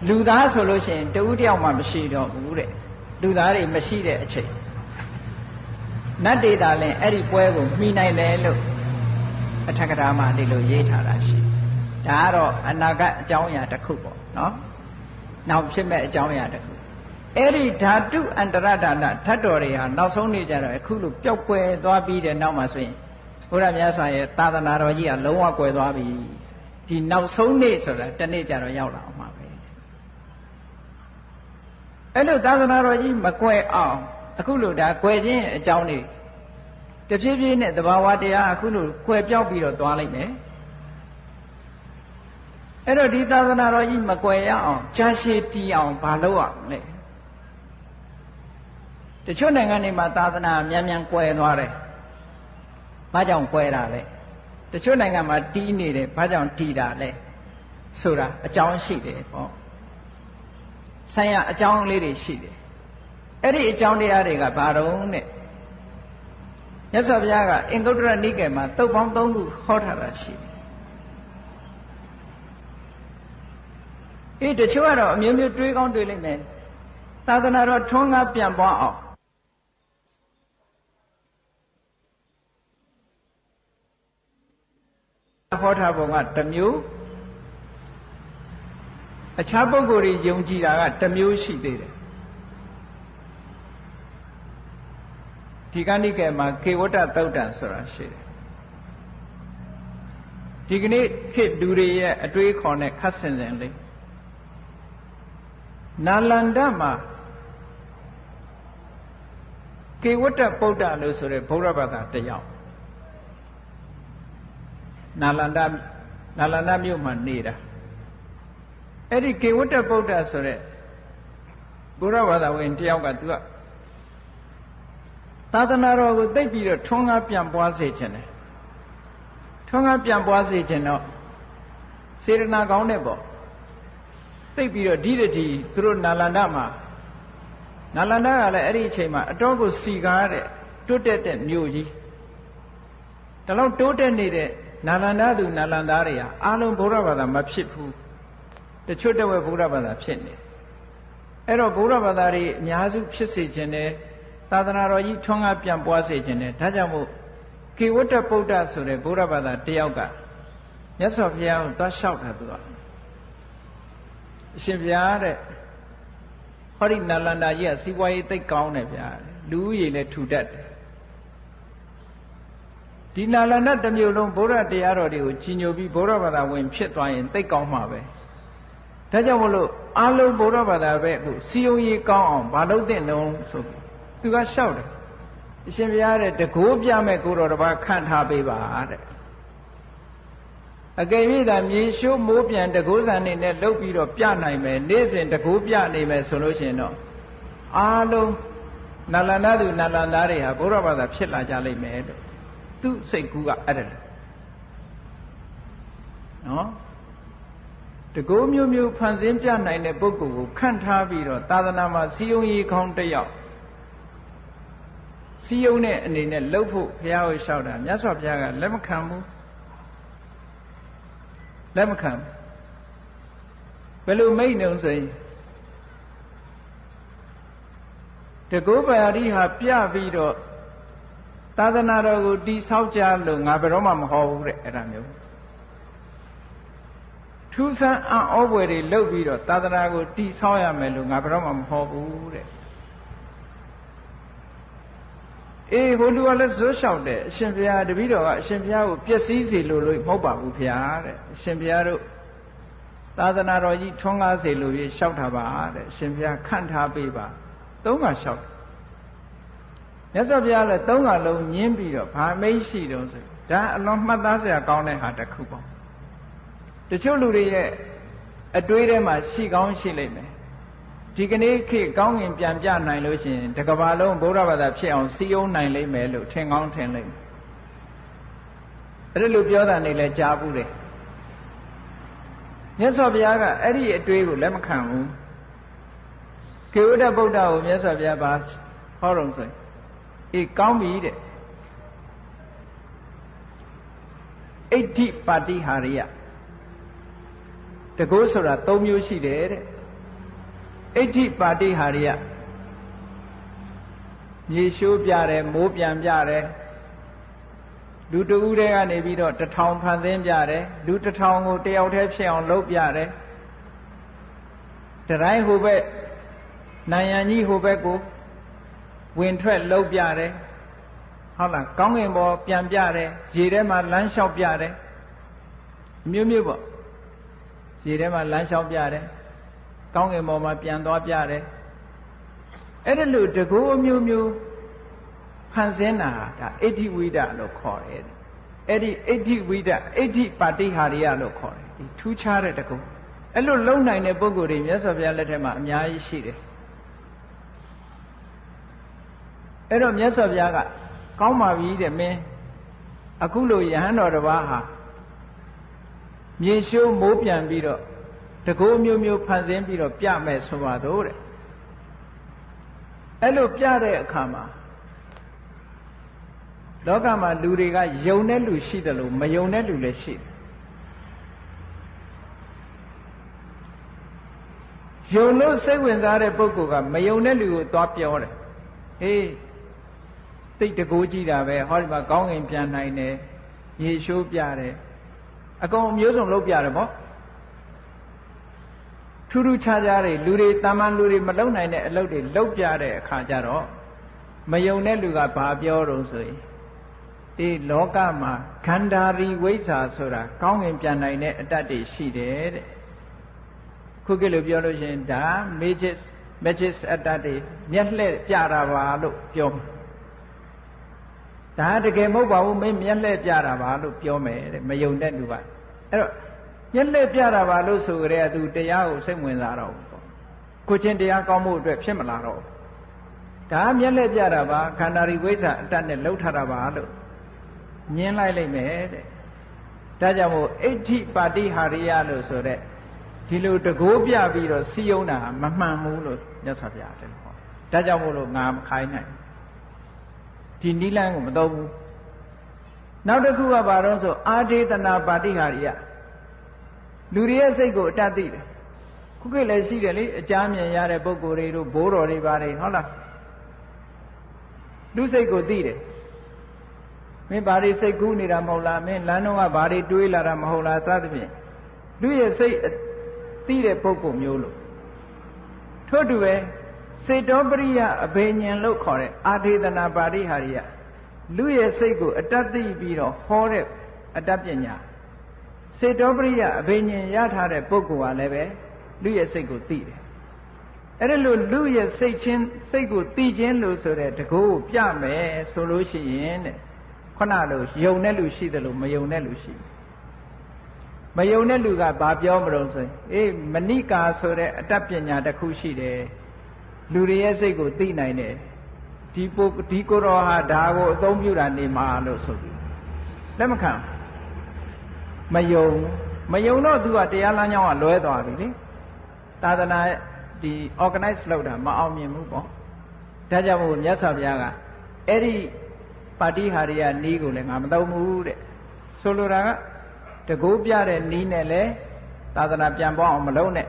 လူသားဆိုလို့ရှိရင်တဦးတယောက်မှမရှိတော့ဘူးတဲ့လူသားတွေမရှိတဲ့အချိန်နတ်ဒေတာလည်းအဲ့ဒီပွဲကိုမှီနိုင်တယ်လို့အထက်ကထာမှာဒီလိုရေးထားတာရှိဒါကတော့အနာဂတ်အကြောင်းအရာတစ်ခုပေါ့နော်နောက်ဖြစ်မဲ့အကြောင်းအရာတစ်ခုအဲ့ဒီဓာတုအန္တရဒါနဓာတ်တော်တွေဟာနောက်ဆုံးနေကြတော့အခုလိုပျောက်ကွယ်သွားပြီးတဲ့နောက်မှာဆိုရင်ဘုရားမြတ်စွာရဲ့သာသနာတော်ကြီးကလုံးဝကွယ်သွားပြီဒီနောက်ဆုံးနေ့ဆိုတာတနေ့ကျတော့ရောက်လာအောင်ပါပဲအဲ့လိုသာသနာတော်ကြီးမကွယ်အောင်အခုလိုဒါကွယ်ခြင်းအကြောင်းတွေတဖြည်းဖြည်းနဲ့သဘာဝတရားအခုလိုကွယ်ပြောက်ပြီးတော့သွားလိုက်မယ်အဲ့တော့ဒီသာသနာတော်ကြီးမကွယ်ရအောင်ကြာရှည်တည်အောင်ဘာလုပ်ရမလဲတချို့နိုင်ငံတွေမှာသာသနာမြန်မြန်ကွယ်သွားတယ်ဘာကြောင့်ကွယ်တာလဲတချို့နိုင်ငံမှာတီးနေတယ်ဘာကြောင့်တီးတာလဲဆိုတာအကြောင်းရှိတယ်ပေါ့ဆိုင်ရာအကြောင်းလေးတွေရှိတယ်အဲ့ဒီအကြောင်းတရားတွေကဘာတုံးနဲ့မြတ်စွာဘုရားကအင်္ဂုတ္တရနိကေမှာသုတ်ပေါင်း3ခုဟောထားတာရှိတယ်တချို့ကတော့အမျိုးမျိုးတွေးကောင်းတွေးလိုက်မယ်သာသနာတော်ထွန်းကားပြန်ပွားအောင်ဟောထားပုံကတစ်မျိုးအခြားပုဂ္ဂိုလ်တွေယုံကြည်တာကတစ်မျိုးရှိသေးတယ်ဒီကဏိကေမှာကေဝတ္တသုတ်တံဆိုတာရှိတယ်ဒီကနေ့ခေတ်လူတွေရဲ့အတွေးခေါ်နဲ့ခတ်ဆင်ဆင်လေးနာလန္ဒမှာကေဝတ္တပုဒ္ဒလို့ဆိုတဲ့ဗုဒ္ဓဘာသာတစ်ယောက်နာလန္ဒမြို့မှာနေတာအဲ့ဒီကေဝတ္တပုဒ္ဒဆိုတဲ့ဘုရားဘာသာဝင်တယောက်ကသူကသာသနာတော်ကိုသိပြီးတော့ထွန်းကားပြန်ပွားစေခြင်းတယ်ထွန်းကားပြန်ပွားစေခြင်းတော့စေရနာကောင်းတဲ့ပေါ့သိပြီးတော့ဒီတည်းသူတို့နာလန္ဒမှာနာလန္ဒကလည်းအဲ့ဒီအချိန်မှာအတော်ကိုစီကားတဲ့တွတ်တဲ့မြို့ကြီးဒါလောက်တိုးတက်နေတဲ့နာလန္ဒသူနာလန္ဒတွေဟာအားလုံးဗုဒ္ဓဘာသာမဖြစ်ဘူးတချို့တဝက်ဗုဒ္ဓဘာသာဖြစ်နေအဲ့တော့ဗုဒ္ဓဘာသာတွေအများစုဖြစ်စေခြင်းနဲ့သာသနာတော်ကြီးထွန်းကားပြန်ပွားစေခြင်းနဲ့ဒါကြောင့်မို့ကေဝတ္တပုဒ္ဒဆိုတဲ့ဗုဒ္ဓဘာသာတယောက်ကမြတ်စွာဘုရားကိုသွားလျှောက်တာသူကအရှင်ဘုရားတဲ့ဟောဒီနာလန္ဒာကြီးကစီးပွားရေးသိပ်ကောင်းတယ်ဗျာလူဦးရေလည်းထူတတ်တယ်ဒီနာလန္ဒတစ်မျိုးလုံးဗုဒ္ဓတရားတော်တွေကိုကြီးညိုပြီးဗုဒ္ဓဘာသာဝင်ဖြစ်သွားရင်သိပ်ကောင်းမှာပဲဒါကြောင့်မလို့အလုံးဗုဒ္ဓဘာသာပဲအခုစီယုံရေးကောင်းအောင်မလုပ်သင့်တော့ဆိုပြီးသူကလျှောက်တယ်အရှင်ဘုရားတဲ့တကိုးပြမဲ့ကိုတော်တစ်ပါးခန့်ထားပေးပါတဲ့အကယ်၍သာမြေရှိုးမိုးပြန်တကိုးဆန်နေနဲ့လှုပ်ပြီးတော့ပြနိုင်မယ်နေ့စဉ်တကိုးပြနေမယ်ဆိုလို့ရှိရင်တော့အားလုံးနာလန္ဒသူနာလန္ဒတွေဟာဘုရားဘာသာဖြစ်လာကြလိမ့်မယ်တဲ့သူစိတ်ကူးကအဲ့ဒါနော်တကိုးမျိုးမျိုးဖန်ဆင်းပြနိုင်တဲ့ပုဂ္ဂိုလ်ကိုခန့်ထားပြီးတော့သာသနာမှာစီယုံရီခေါင်းတစ်ယောက်စီယုံတဲ့အနေနဲ့လှုပ်ဖို့ဘုရားကိုလျှောက်တာမြတ်စွာဘုရားကလက်မခံဘူးလက်မခံဘယ်လိုမိတ်နေုံဆိုရင်တကုပ္ပယာရိဟာပြပြီးတော့သာသနာတော်ကိုတိဆောက်ကြလို့ငါဘယ်တော့မှမဟောဘူးတဲ့အဲ့ဒါမျိုး ထူးဆန်းအံ့ဩဖွယ်တွေလုပ်ပြီးတော့သာသနာကိုတည်ဆောက်ရမယ်လို့ငါဘယ်တော့မှမဟောဘူးတဲ့အေးဘုလူကလည်းဇွတ်လျှောက်တယ်အရှင်ဘုရားတပည့်တော်ကအရှင်ဘုရားကိုပျက်စီးစေလို့မဟုတ်ပါဘူးဘုရားတဲ့အရှင်ဘုရားတို့သာသနာတော်ကြီးထွန်းကားစေလို့လျှောက်တာပါတဲ့အရှင်ဘုရားခန့်ထားပေးပါသုံးခါလျှောက်မြတ်စွာဘုရားလည်းသုံးခါလုံးညင်းပြီးတော့ဘာမိတ်ရှိတုံးဆိုဒါအလွန်မှတ်သားစရာကောင်းတဲ့ဟာတစ်ခုပေါ့တချို့လူတွေရဲ့အတွေးထဲမှာရှိကောင်းရှိလိမ့်မယ်ဒီကနေ့ခေတ်ကောင်းငင်ပြန်ပြနိုင်လို့ရှိရင်တစ်ကမ္ဘာလုံးဗုဒ္ဓဘာသာဖြစ်အောင်စီယုံနိုင်လိမ့်မယ်လို့ထင်ကောင်းထင်လိမ့်မယ်အဲ့လိုပြောတာနေလဲကြားဘူးတယ်မြတ်စွာဘုရားကအဲ့ဒီအတွေးကိုလက်မခံဘူးကေဝတ္တဗုဒ္ဓကိုမြတ်စွာဘုရားပါဟောတော်ဆိုရင်အေးကောင်းပြီတဲ့အဋ္ဌိပါတိဟာရိယတကောဆိုတာ၃မျိုးရှိတယ်တဲ့အဋ္ဌိပါတိဟာရိယမြေရှိုးပြတယ်မိုးပြန်ပြတယ်လူတဦးတည်းကနေပြီးတော့1000ဖန်ဆင်းပြတယ်လူ1000ကိုတယောက်တည်းဖြစ်အောင်လုပ်ပြတယ်တတိုင်းဟိုဘက်နိုင်ရန်ကြီးဟိုဘက်ကိုဝင်ထွက်လုပ်ပြတယ်ဟုတ်လားကောင်းကင်ဘောပြန်ပြတယ်ရေထဲမှာလမ်းလျှောက်ပြတယ်မျိုးမျိုးပေါ့ရေထဲမှာလမ်းလျှောက်ပြတယ်ကောင်းကင်ဘောမှာပြန်သွားပြတယ်အဲ့ဒါလို့တကူအမျိုးမျိုးဖန်ဆင်းတာဒါအဋ္ဌိဝိဒလို့ခေါ်တယ်အဲ့ဒီအဋ္ဌိဝိဒအဋ္ဌိပါတိဟာရိယလို့ခေါ်တယ်ဒီထူးခြားတဲ့တကူအဲ့လိုလုံနိုင်တဲ့ပုဂ္ဂိုလ်တွေမြတ်စွာဘုရားလက်ထက်မှာအများကြီးရှိတယ်အဲ့တော့မြတ်စွာဘုရားကကောင်းပါပြီတဲ့မင်းအခုလိုယဟန်တော်တစ်ပါးဟာမြေရှိုးမိုးပြန်ပြီးတော့တကိုးမျိုးမျိုးဖန်ဆင်းပြီးတော့ပြမယ်ဆိုပါတော့တဲ့အဲ့လိုပြတဲ့အခါမှာလောကမှာလူတွေကယုံတဲ့လူရှိတယ်လို့မယုံတဲ့လူလည်းရှိတယ်ယုံလို့စိတ်ဝင်စားတဲ့ပုဂ္ဂိုလ်ကမယုံတဲ့လူကိုသွားပြောတယ်ဟေးသိတကိုးကြည့်တာပဲဟောဒီမှာကောင်းငင်ပြန်နိုင်တယ်ရေရှိုးပြတယ်အကုန်မျိုးစုံလုပ်ပြတယ်ပေါ့ထူးထူးခြားခြားတွေလူတွေတာမန်လူတွေမလုပ်နိုင်တဲ့အလုပ်တွေလုပ်ပြတဲ့အခါကျတော့မယုံတဲ့လူကဘာပြောတော့ဆိုရင်အေးလောကမှာခန္ဓာရီဝိဇ္ဇာဆိုတာကောင်းငင်ပြန်နိုင်တဲ့အတ္တတွေရှိတယ်တဲ့ခုကလေးပြောလို့ရှိရင်ဒါ magic အတ္တတွေမျက်လှည့်ပြတာပါလို့ပြောမှာဒါတကယ်မဟုတ်ပါဘူးမင်းမျက်လှည့်ပြတာပါလို့ပြောမယ်တဲ့မယုံတဲ့လူကအဲ့တော့မျက်လှည့်ပြတာပါလို့ဆိုကြတဲ့သူတရားကိုစိတ်ဝင်စားတော့ဘူးပေါ့ကိုချင်းတရားကောင်းမှုအတွက်ဖြစ်မလာတော့ဘူးဒါမျက်လှည့်ပြတာပါခန္ဓာရီဝိဇ္ဇာအတ္တနဲ့လှုပ်ထားတာပါလို့ညင်းလိုက်လိမ့်မယ်တဲ့ဒါကြောင့်မို့အဋ္ဌိပါတိဟာရိယလို့ဆိုတဲ့ဒီလိုတကိုးပြပြီးတော့စီယုံတာမမှန်ဘူးလို့မြတ်စွာဘုရားတယ်ဟောဒါကြောင့်မို့လို့ငါမခိုင်းနိုင်ဒီနိလန်းကိုမသုံးဘူးနောက်တစ်ခုကဘာလို့ဆိုအာဒေသနာပါတိဟာရိယလူတွေရဲ့စိတ်ကိုအတတ်သိတယ်ခုခေတ်လည်းရှိတယ်လေအကြမ်းမြင်ရတဲ့ပုဂ္ဂိုလ်တွေတို့ဘိုးတော်တွေပါတယ်ဟုတ်လားလူစိတ်ကိုသိတယ်မင်းဘာတွေစိတ်ကူးနေတာမဟုတ်လားမင်းလမ်းတော့ကဘာတွေတွေးလာတာမဟုတ်လားစသဖြင့်လူရဲ့စိတ်သိတဲ့ပုဂ္ဂိုလ်မျိုးလို့ထို့တူပဲစေတောပရိယအဘိညာဉ်လို့ခေါ်တဲ့အာဒေသနာပါတိဟာရိယလူရဲ့စိတ်ကိုအတတ်သိပြီးတော့ဟောတဲ့အတတ်ပညာစေတောပရိယအဘိညာဉ်ရထားတဲ့ပုဂ္ဂိုလ်ကလည်းပဲလူရဲ့စိတ်ကိုသိတယ်အဲ့ဒါလို့လူရဲ့စိတ်ကိုသိခြင်းလို့ဆိုတဲ့တကူကိုပြမယ်ဆိုလို့ရှိရင်တဲ့ခုနလိုယုံတဲ့လူရှိတယ်လို့မယုံတဲ့လူရှိမယုံတဲ့လူကဘာပြောမလို့ဆိုရင်အေးမဏိကာဆိုတဲ့အတတ်ပညာတစ်ခုရှိတယ်လူတွေရဲ့စိတ်ကိုသိနိုင်တယ်ဒီကိုယ်တော်ဟာဒါကိုအသုံးပြုတာနေမှာလို့ဆိုပြီးလက်မခံမယုံတော့သူကတရားလမ်းကြောင်းကလွဲသွားပြီလေသာသနာဒီ organize လုပ်တာမအောင်မြင်ဘူးပေါ့ဒါကြောင့်မို့မြတ်စွာဘုရားကအဲ့ဒီပါတိဟာရိယနီးကိုလည်းငါမသုံးဘူးတဲ့ဆိုလိုတာကတကိုးပြတဲ့နီးနဲ့လည်းသာသနာပြန်ပေါအောင်မလုပ်နဲ့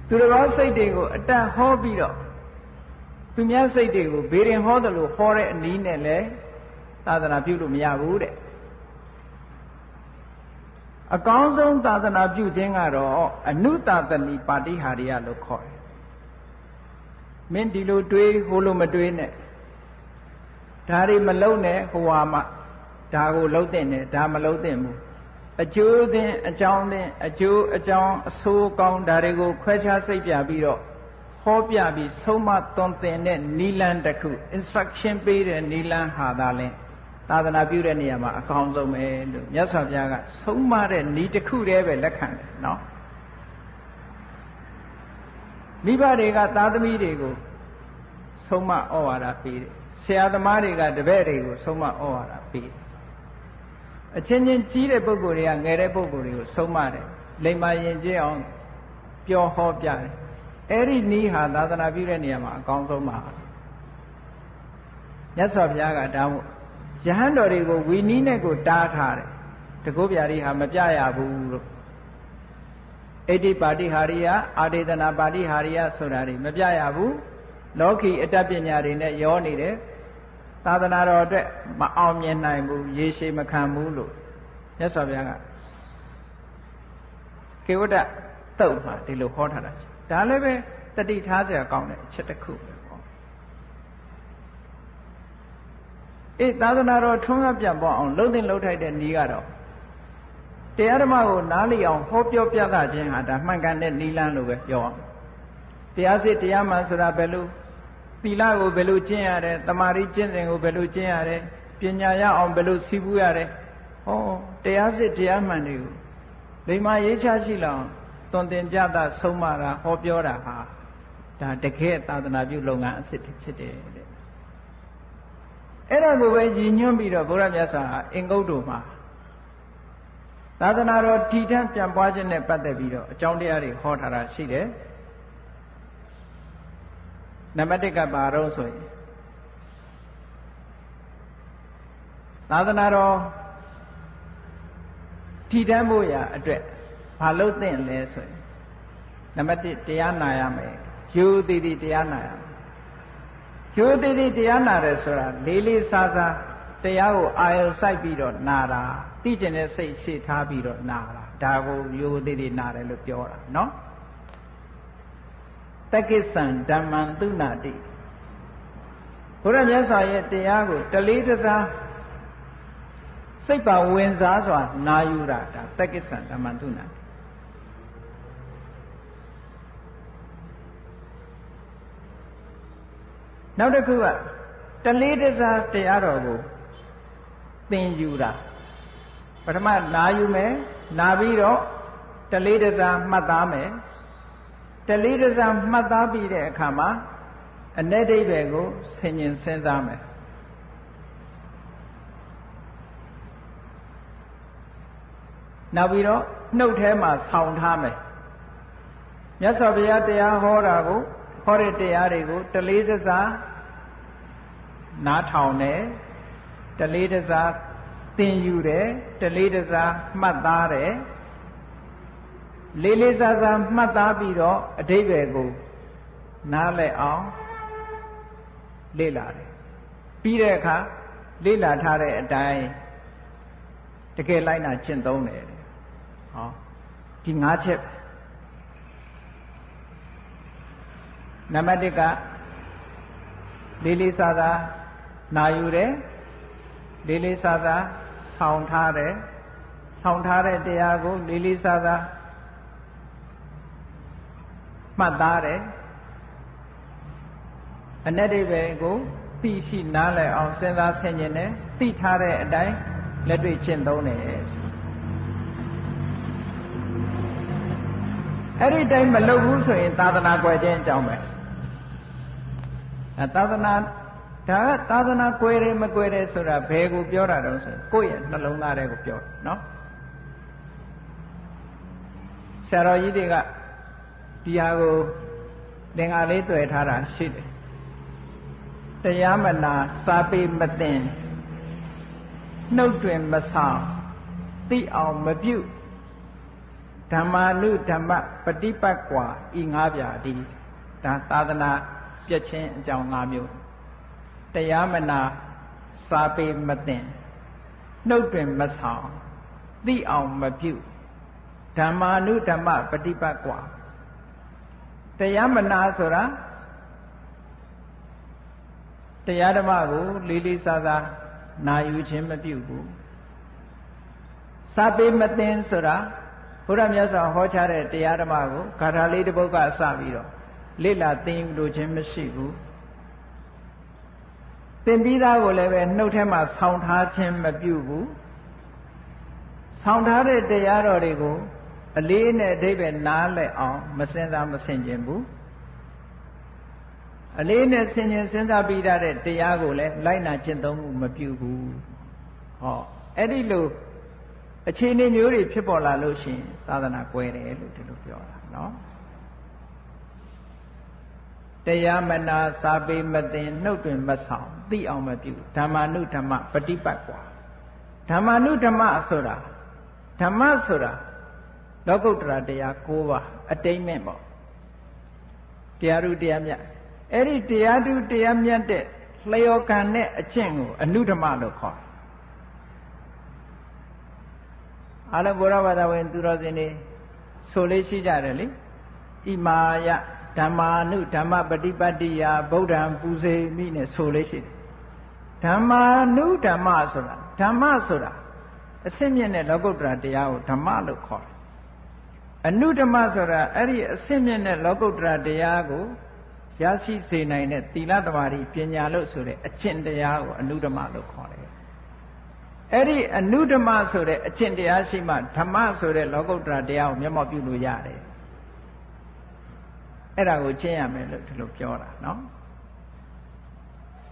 သူတော်စိတ်တွေကိုအတန်ဟောပြီးတော့သူများစိတ်တွေကိုဘေးရင်ဟောတယ်လို့ဟောတဲ့အနည်းနဲ့လည်းသာသနာပြုလို့မရဘူးတဲ့ အကောင်းဆုံးသာသနာပြုခြင်းကတော့အနုသာသနိပါတိဟာရိယလို့ခေါ်တယ်မင်းဒီလိုတွေးဟိုလိုမတွေးနဲ့ဒါတွေမလုံးနဲ့ဟိုဟာမှဒါကိုလုံးတဲ့နဲ့ဒါမလုံးတဲ့ဘူးအကျိုးသင်အကြောင်းသင်အကျိုးအကြောင်းအဆိုးကောင်းဒါတွေကိုခွဲခြားစိတ်ပြပြီးတော့ဟောပြပြီးဆုံးမသွန်သင်တဲ့နိလန်းတစ်ခု instruction ပေးတဲ့နိလန်းဟာသာလဲသာသနာပြုတဲ့နေရာမှာအကောင်းဆုံးပဲလို့မြတ်စွာဘုရားကဆုံးမတဲ့ဤတစ်ခုတည်းပဲလက်ခံတယ်နော်မိဘတွေကသားသမီးတွေကိုဆုံးမဩဝါဒပေးတယ်ဆရာသမားတွေကတပည့်တွေကိုဆုံးမဩဝါဒပေးတယ်အချင်းချင်းကြီးတဲ့ပုဂ္ဂိုလ်တွေကငယ်တဲ့ပုဂ္ဂိုလ်တွေကိုဆုံးမတယ်လိမ္မာယဉ်ကျေးအောင်ပြောဟောပြတယ်အဲ့ဒီနည်းဟာသာသနာပြုတဲ့နေရာမှာအကောင်းဆုံးပါမြတ်စွာဘုရားကဒါမို့ယဟန်တော်တွေကိုဝီနီးနဲ့ကိုတားထားတယ်တကုတ်ပြာရီဟာမပြရဘူးလို့ဣတိပါတိဟာရိယအာဒေသနာပါတိဟာရိယဆိုတာတွေမပြရဘူးလောကီအတတ်ပညာတွေနဲ့ရောနေတယ်သာသနာတော်အတွက်မအောင်မြင်နိုင်ဘူးရေရှည်မခံဘူးလို့မြတ်စွာဘုရားကကေဝတ္တသုတ်မှာဒီလိုဟောထားတာဒါလည်းပဲတတိထားစရာကောင်းတဲ့အချက်တစ်ခုပဲပေါ့သာသနာတော်ထွန်းကားပြန်ပေါ်အောင်လှုပ်သင်လှုပ်ထိုက်တဲ့နည်းကတော့တရားဓမ္မကိုနားလည်အောင်ဟောပြောပြသခြင်းဟာဒါမှန်ကန်တဲ့နည်းလမ်းလို့ပဲပြောအောင်တရားစစ်တရားမှန်ဆိုတာဘယ်လိုသီလကိုဘယ်လိုကျင့်ရတယ်တမာရီကျင့်စဉ်ကိုဘယ်လိုကျင့်ရတယ်ပညာရအောင်ဘယ်လိုစီးပူးရတယ်ဟောတရားစစ်တရားမှန်တွေကိုလိမ္မာရေးချရှိလောင်သွန်သင်ပြသဆုံးမတာဟောပြောတာဟာဒါတကယ်သာသနာပြုလုပ်ငန်းအစစ်ဖြစ်တယ်တဲ့အဲ့ဒါကိုပဲရည်ညွှန်းပြီးတော့ဘုရားမြတ်စွာအင်္ဂုတ္တမှာသာသနာတော်တည်ထမ်းပြန်ပွားခြင်းနဲ့ပတ်သက်ပြီးတော့အကြောင်းတရားတွေဟောထားတာရှိတယ်နံပါတ်1ကဘာတော့ဆိုရင်သာသနာတော်တည်ထမ်းဖို့ရာအတွက်ဘာလို့သင့်လဲဆိုရင်နံပါတ်1တရားနာရမယ်ယူတည်တည်တရားနာရမယ်ယူတည်တည်တရားနာတယ်ဆိုတာလေးလေးစားစားတရားကိုအာရုံစိုက်ပြီးတော့နာတာသိကျင်တဲ့စိတ်ရှေ့ထားပြီးတော့နာတာဒါကိုယူတည်တည်နာတယ်လို့ပြောတာနော်တက္ကိစ္ဆံဓမ္မံသုနာတိဘုရားမြတ်စွာရဲ့တရားကိုတလေးတစားစိတ်ပါဝင်စားစွာနာယူတာဒါတက္ကိစ္ဆံဓမ္မံသုနာတိနောက်တစ်ခုကတလေးတစားတရားတော်ကိုသင်ယူတာပထမနာယူမယ်နာပြီးတော့တလေးတစားမှတ်သားမယ်တလေးတစားမှတ်သားပြီးတဲ့အခါမှာအ내ဒိဋ္ဌိကိုဆင်ញင်စဉ်းစားမယ်နောက်ပြီးတော့နှုတ်ထဲမှာဆောင်းထားမယ်မြတ်စွာဘုရားတရားဟောတာကိုဟောတဲ့တရားတွေကိုတလေးတစားနားထောင်တယ်တလေးတစားသင်ယူတယ်တလေးတစားမှတ်သားတယ်လေးလေးစားစားမှတ်သားပြီးတော့အဓိပ္ပာယ်ကိုနားလည်အောင်လေ့လာတယ်ပြီးတဲ့အခါလေ့လာထားတဲ့အတိုင်းတကယ်လိုက်နာကျင့်သုံးတယ်ဟောဒီ5ချက်နံပါတ်1ကလေးလေးစားစားနာယူတယ်လေးလေးစားစားဆောင်းထားတယ်ဆောင်းထားတဲ့တရားကိုလေးလေးစားစားမှတ်သားတယ်အ내ဒိဋ္ဌိကိုသိရှိနားလည်အောင်စဉ်းစားဆင်ခြင်တယ်သိထားတဲ့အတိုင်းလက်တွေ့ကျင့်သုံးတယ်အဲ့ဒီတိုင်းမလုပ်ဘူးဆိုရင်သာသနာကွယ်ခြင်းအကြောင်းပဲသာသနာဒါကသာသနာကွယ်တယ်မကွယ်တယ်ဆိုတာဘယ်ကိုပြောတာတုံးဆိုကိုယ့်ရဲ့နှလုံးသားထဲကိုပြောတယ်နော်ဆရာတော်ကြီးတွေကဒီဟာကိုသင်္ဃာလေးတွေ့ထားတာရှိတယ်တရားမနာစာပေမသိနှုတ်တွင်မဆောင်သိအောင်မပြုဓမ္မာနုဓမ္မပฏิပတ်ကွာဤ5ပြာဒီဒါသာသနာပြည့်ခြင်းအကြောင်း5မျိုးတရားမနာစာပေမသိနှုတ်တွင်မဆောင်သိအောင်မပြု ဓမ္မာနုဓမ္မပฏิပတ်กว่าတရားမနာဆိုတာတရားဓမ္မကိုလေးလေးစားစားနာယူခြင်းမပြုဘူးစာပေမသိဆိုတာဘုရားမြတ်စွာဟောကြားတဲ့တရားဓမ္မကိုဂါထာလေးတစ်ပုဒ်ကစပြီးတော့လေ့လာသင်ယူလို့ခြင်းမရှိဘူးသင်ပြီးသားကိုလည်းပဲနှုတ်ထဲမှာဆောင်းထားခြင်းမပြုဘူးဆောင်းထားတဲ့တရားတော်တွေကိုအလေးနဲ့အဓိပ္ပာယ်နားလည်အောင်မစင်စားမဆင်ခြင်ဘူးအလေးနဲ့ဆင်ခြင်စဉ်းစားပြီးတဲ့တရားကိုလည်းလိုက်နာကျင့်သုံးမှုမပြုဘူးဟောအဲ့ဒီလိုအခြေအနေမျိုးတွေဖြစ်ပေါ်လာလို့ရှိရင်သာသနာကွဲတယ်လို့ဒီလိုပြောတာနော်တရားမနာစာပေမသိနှုတ်တွင်မဆောင်သိအောင်မပြုဓမ္မာနုဓမ္မပฏิပတ်กว่าဓမ္မာနုဓမ္မဆိုတာဓမ္မဆိုတာလောကုတ္တရာတရား၉ပါးအတိတ်မဲ့ပေါ့တရားဓုတရားမြတ်အဲ့ဒီတရားဓုတရားမြတ်တဲ့လျော်ကံနဲ့အကျင့်ကိုအနုဓမ္မလို့ခေါ်တယ်အားလုံးဘုရားဘာသာဝင်သူတော်စင်တွေဆိုလေးရှိကြတယ်လေဣမာယဓမ္မာနုဓမ္မပฏิပတ်တိယဗုဒ္ဓံပူဇေမိနဲ့ဆိုလေးရှိတယ်ဓမ္မာနုဓမ္မဆိုတာဓမ္မဆိုတာအစစ်မြင့်တဲ့လောကုတ္တရာတရားကိုဓမ္မလို့ခေါ်တယ်အနုဓမ္မဆိုတာအဲ့ဒီအစစ်မြင့်တဲ့လောကုတ္တရာတရားကိုရရှိစေနိုင်တဲ့သီလသမာဓိပညာလို့ဆိုတဲ့အကျင့်တရားကိုအနုဓမ္မလို့ခေါ်တယ်အဲ့ဒီအနုဓမ္မဆိုတဲ့အကျင့်တရားရှိမှဓမ္မဆိုတဲ့လောကုတ္တရာတရားကိုမျက်မှောက်ပြုလို့ရတယ်အဲ့ဒါကိုကျင့်ရမယ်လို့ဒီလိုပြောတာနော်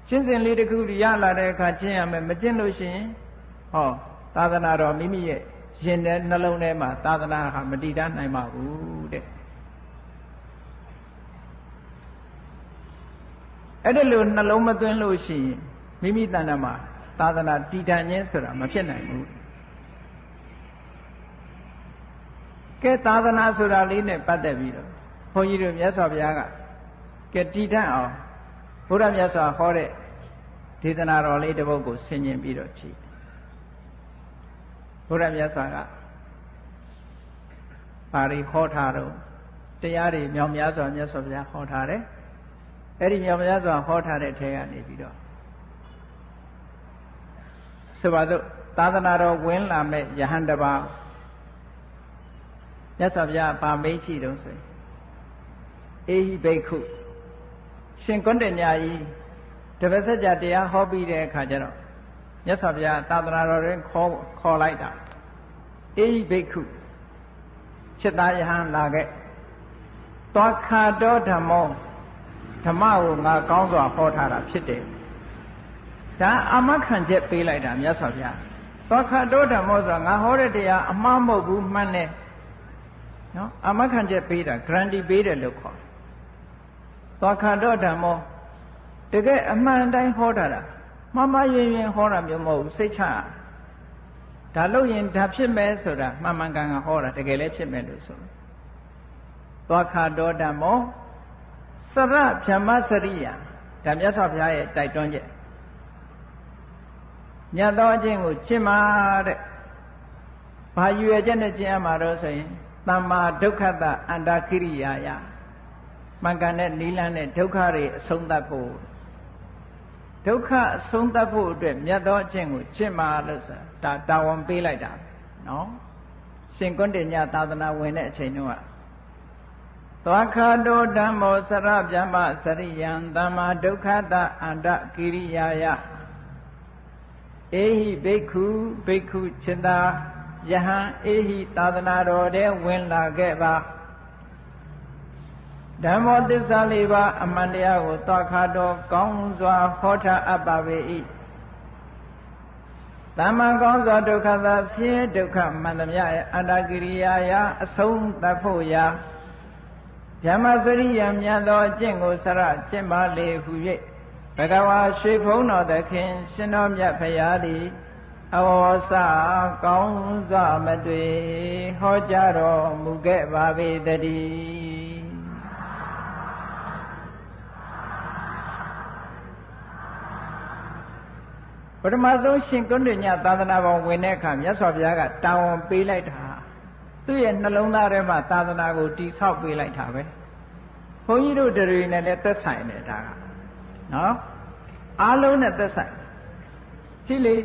ကျင့်စဉ်လေးတစ်ခုရလာတဲ့အခါကျင့်ရမယ်မကျင့်လို့ရှိရင်ဟောသာသနာတော်မိမိရဲ့ရင်ထဲနှလုံးထဲမှာသာသနာဟာမတည်တတ်နိုင်ပါဘူးတဲ့အဲ့ဒါလို့နှလုံးမသွင်းလို့ရှိရင်မိမိတဏ္ဍာမှာသာသနာတည်တံ့ခြင်းဆိုတာမဖြစ်နိုင်ဘူးကဲသာသနာဆိုတာလေးနဲ့ပတ်သက်ပြီးတော့ဘုန်းကြီးတို့မြတ်စွာဘုရားကကဲတည်တံ့အောင်ဘုရားမြတ်စွာဟောတဲ့ဒေသနာတော်လေးတစ်ပုဒ်ကိုဆင်ခြင်ပြီးတော့ကြည့်ဘုရားမြတ်စွာကပါဠိဟောထားတော့တရားတွေမြောက်များစွာမြတ်စွာဘုရားဟောထားတယ်အဲ့ဒီမြောက်များစွာဟောထားတဲ့ထဲကနေပြီးတော့ဆိုပါစို့သာသနာတော်ဝင်လာမဲ့ယဟန်တစ်ပါးမြတ်စွာဘုရားဗာမေးရှိတုံးဆိုရင်အေဟိဘိက္ခုရှင်ကွန်းတညကြီးတပည့်ဆက်ကြတရားဟောပြီးတဲ့အခါကျတော့မြတ်စွာဘုရားသာသနာတော်တွင်ခေါ်လိုက်တာအေဟိဘိက္ခုจิตသားယဟန်လာခဲ့သွားခါတော်ဓမ္မောဓမ္မကိုငါကောင်းစွာဟောထားတာဖြစ်တယ်ဒါအာမခံချက်ပေးလိုက်တာမြတ်စွာဘုရားသွားခါတော်ဓမ္မောဆိုတာငါဟောတဲ့တရားအမှားမဟုတ်ဘူးမှန်တယ်နော်အာမခံချက်ပေးတာ guarantee ပေးတယ်လို့ခေါ်သွားခါတော်ဓမ္မောတကယ်အမှန်တိုင်းဟောတာမှားမှားယွင်းယွင်းဟောတာမျိုးမဟုတ်ဘူးစိတ်ချဒါလို့ရင်ဒါဖြစ်မယ်ဆိုတာမှန်မှန်ကန်ကန်ဟောတာတကယ်လည်းဖြစ်မယ်လို့ဆိုသွားခါတော်ဓမ္မောစရဗြဟ္မစရိယဒါမြတ်စွာဘုရားရဲ့တိုက်တွန်းချက်မြတ်သောအကျင့်ကိုကျင့်ပါတဲ့ဘာရွယ်ချက်နဲ့ကျင့်ရမှာတော့ဆိုရင်သမ္မာဒုက္ခတအန္တကိရိယာယမှန်ကန်တဲ့နိလန်းနဲ့ဒုက္ခတွေအဆုံးသတ်ဖို့ဒုက္ခအဆုံးသတ်ဖို့အတွက်မြတ်သောအကျင့်ကိုကျင့်ပါလို့ဆိုတာတာဝန်ပေးလိုက်တာနော်ရှင်ကွန်းတညသာသနာဝင်တဲ့အချိန်တုန်းကသွားခါတောဓမ္မောစရဗြဟ္မစရိယံသမ္မာဒုက္ခတအန္တကိရိယာယအေဟိဘိက္ခုဘိက္ခုจิตာယဟန်အေဟိသာသနာတော်ထဲဝင်လာခဲ့ပါဓမ္မောသစ္စာလေးပါးအမှန်တရားကိုသွားခါတော်ကောင်းစွာဟောထားအပ်ပါပေ၏သမ္မာကောင်းစွာဒုက္ခသာဆင်းရဲဒုက္ခမှန်သမျှရဲ့အန္တကိရိယာယအဆုံးသတ်ဖို့ရာဗြဟ္မစရိယမြတ်သောအကျင့်ကိုစရကျင့်ပါလေဟု၍ဘဂဝါရွှေဘုံတော်သခင်ရှင်တော်မြတ်ဖရာသည်အဝေါစကောင်းစွာမတွေ့ဟောကြားတော်မူခဲ့ပါပေတည်းပထမဆုံးရှင်ကွန်းတညသာသနာပေါ်ဝင်တဲ့အခါမြတ်စွာဘုရားကတာဝန်ပေးလိုက်တာ သူ့ရဲ့နှလုံးသားထဲမှာသာသနာကိုတည်ဆောက်ပေးလိုက်တာပဲဘုန်းကြီးတို့တွေနဲ့လည်းသက်ဆိုင်တယ်ဒါကနော်အားလုံးနဲ့သက်ဆိုင်ကြည့်လေ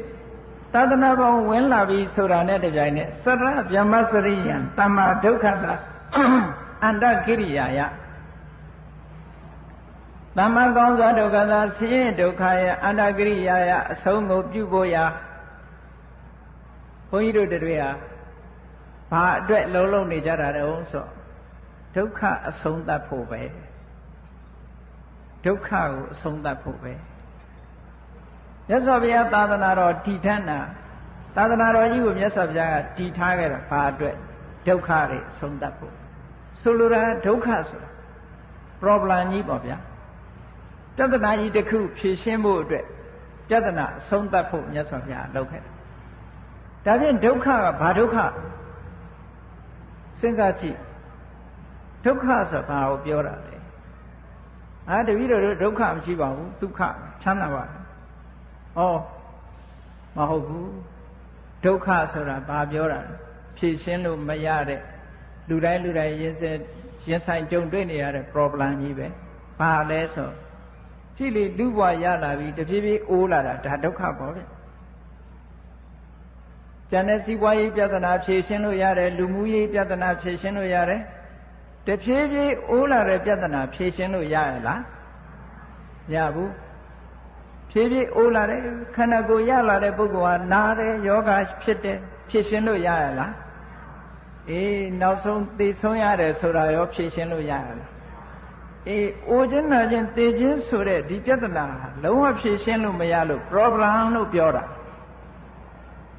သာသနာ့ဘောင်ဝင်လာပြီဆိုတာနဲ့တပြိုင်နက်စရဗျမစရိယံတမ္မာဒုက္ခတာအန္တကိရိယာယသမ္မာကောင်းစွာဒုက္ခသာဆင်းရဲဒုက္ခရဲ့အန္တကိရိယာယအဆုံးကိုပြုဖို့ရာဘုန်းကြီးတို့တွေဟာဘာအတွက်လုံးနေကြတာတုံးဆိုဒုက္ခအဆုံးသတ်ဖို့ပဲဒုက္ခကိုအဆုံးသတ်ဖို့ပဲမြတ်စွာဘုရားသာသနာတော်တည်ထမ်းတာသာသနာတော်ကြီးကိုမြတ်စွာဘုရားကတည်ထားခဲ့တာဘာအတွက်ဒုက္ခတွေအဆုံးသတ်ဖို့ဆိုလိုတာဒုက္ခဆိုတာ problem ကြီးပေါ့ဗျာပြဿနာကြီးတစ်ခုဖြေရှင်းဖို့အတွက်ပြဿနာအဆုံးသတ်ဖို့မြတ်စွာဘုရားလုပ်ခဲ့တယ်ဒါဖြင့်ဒုက္ခကဘာဒုက္ခစဉ်းစားကြည့်ဒုက္ခဆိုတာဘာကိုပြောတာလဲတပည့်တော်တို့ဒုက္ခမရှိပါဘူးဒုက္ခချမ်းသာပါမဟုတ်ဘူးဒုက္ခဆိုတာဘာပြောတာလဲဖြေရှင်းလို့မရတဲ့လူတိုင်းရင်ဆိုင်ကြုံတွေ့နေရတဲ့ problem ကြီးပဲဘာလဲဆိုကြည့်လေလူဘဝရလာပြီတဖြည်းဖြည်းအိုးလာတာဒါဒုက္ခပေါ့ဗျကျန်တဲ့စီးပွားရေးပြဿနာဖြေရှင်းလို့ရတယ်လူမှုရေးပြဿနာဖြေရှင်းလို့ရတယ်တဖြည်းဖြည်းအိုးလာတဲ့ပြဿနာဖြေရှင်းလို့ရရလားမရဘူးဖြည်းဖြည်းအိုးလာတဲ့ခန္ဓာကိုယ်ရလာတဲ့ပုဂ္ဂိုလ်ဟာနာတယ်ယောဂဖြစ်တယ်ဖြေရှင်းလို့ရရလားနောက်ဆုံးသိဆုံးရတယ်ဆိုတာရောဖြေရှင်းလို့ရရလားအိုခြင်းနာခြင်းသိခြင်းဆိုတဲ့ဒီပြဿနာလုံးဝဖြေရှင်းလို့မရလို့ problem လို့ပြောတာ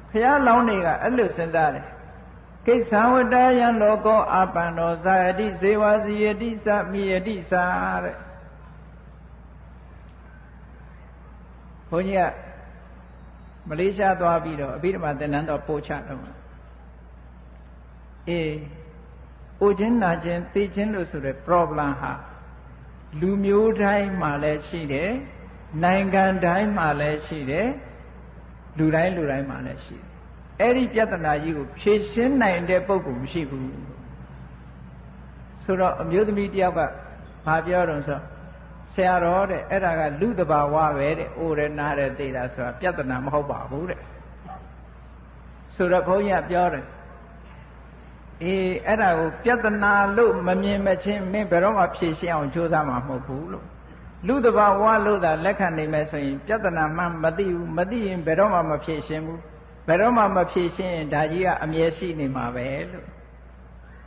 ဘုရားလောင်းတွေကအဲ့လိုစဉ်းစားတယ်ကိစ္ဆဝတ္တယံလောကောအာပန္နောဇာယတိဇေဝစီယတိသမိယတိသာတဲ့ဘုန်းကြီးကမလေးရှားသွားပြီးတော့အဘိဓမ္မာသင်္นานတော်ပို့ချတော့အိုခြင်းနာခြင်းသိခြင်းလို့ဆိုတဲ့ problem ဟာလူမျိုးတိုင်းမှာလည်းရှိတယ်နိုင်ငံတိုင်းမှာလည်းရှိတယ်လူတိုင်းမှာလည်းရှိတယ်အဲ့ဒီပြဿနာကြီးကိုဖြေရှင်းနိုင်တဲ့ပုဂ္ဂိုလ်မရှိဘူးဆိုတော့အမျိုးသမီးတယောက်ကဘာပြောတော့ဆိုဆရာတော်တဲ့အဲ့ဒါကလူတဘာဝပဲတဲ့အိုရနာတဲ့သိတာဆိုတာပြဿနာမဟုတ်ပါဘူးတဲ့ဆိုတော့ဘုန်းကြီးကပြောတယ်အဲ့ဒါကိုပြဿနာလို့မမြင်မချင်းမင်းဘယ်တော့မှဖြေရှင်းအောင်ကြိုးစားမှာမဟုတ်ဘူးလို့လူတဘာဝလို့သာလက်ခံနိုင်မယ်ဆိုရင်ပြဿနာမှမသိဘူးမသိရင်ဘယ်တော့မှမဖြေရှင်းဘူးဘယ်တော့မှမဖြေရှင်းရင်ဒါကြီးကအမြဲရှိနေမှာပဲလို့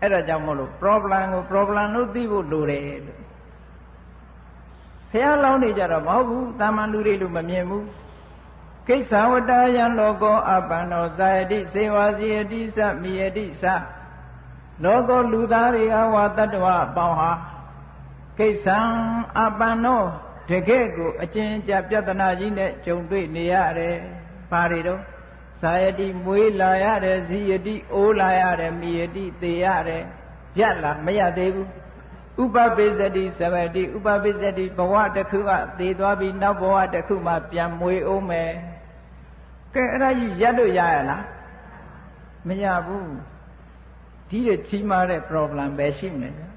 အဲ့ဒါကြောင့်မို့လို့ problem ကို problem လို့သိဖို့လိုတယ်လို့ဘုရားလောင်းနေကြတော့မဟုတ်ဘူးတာမန်လူတွေလို့မမြင်ဘူးကိစ္ဆဝတ္တယံလောကောအပန္နောဇာယတိဇေဝစီယတိသမိယတိသလောကောလူသားတွေကဝါတတ္တဝအပေါင်းဟာကိစ္ဆံအပန္နောတကယ့်ကိုအကျဉ်းချပြဿနာကြီးနဲ့ကြုံတွေ့နေရတယ်ဘာတွေတော့ဇာယတိမွေးလာရတယ်ဇီယတိအိုးလာရတယ်မိယတိသေရတယ်ရလားမရသေးဘူးဥပပိစ္ဆတိသဗ္ဗတိဥပပိစ္ဆတိဘဝတစ်ခုကသေသွားပြီးနောက်ဘဝတစ်ခုမှပြန်မွေးအောင်မယ်ကဲအဲ့ဒါကြီးရပ်လို့ရရလားမရဘူးဒီတဲ့ကြီးမားတဲ့ problem ပဲရှိနေတယ်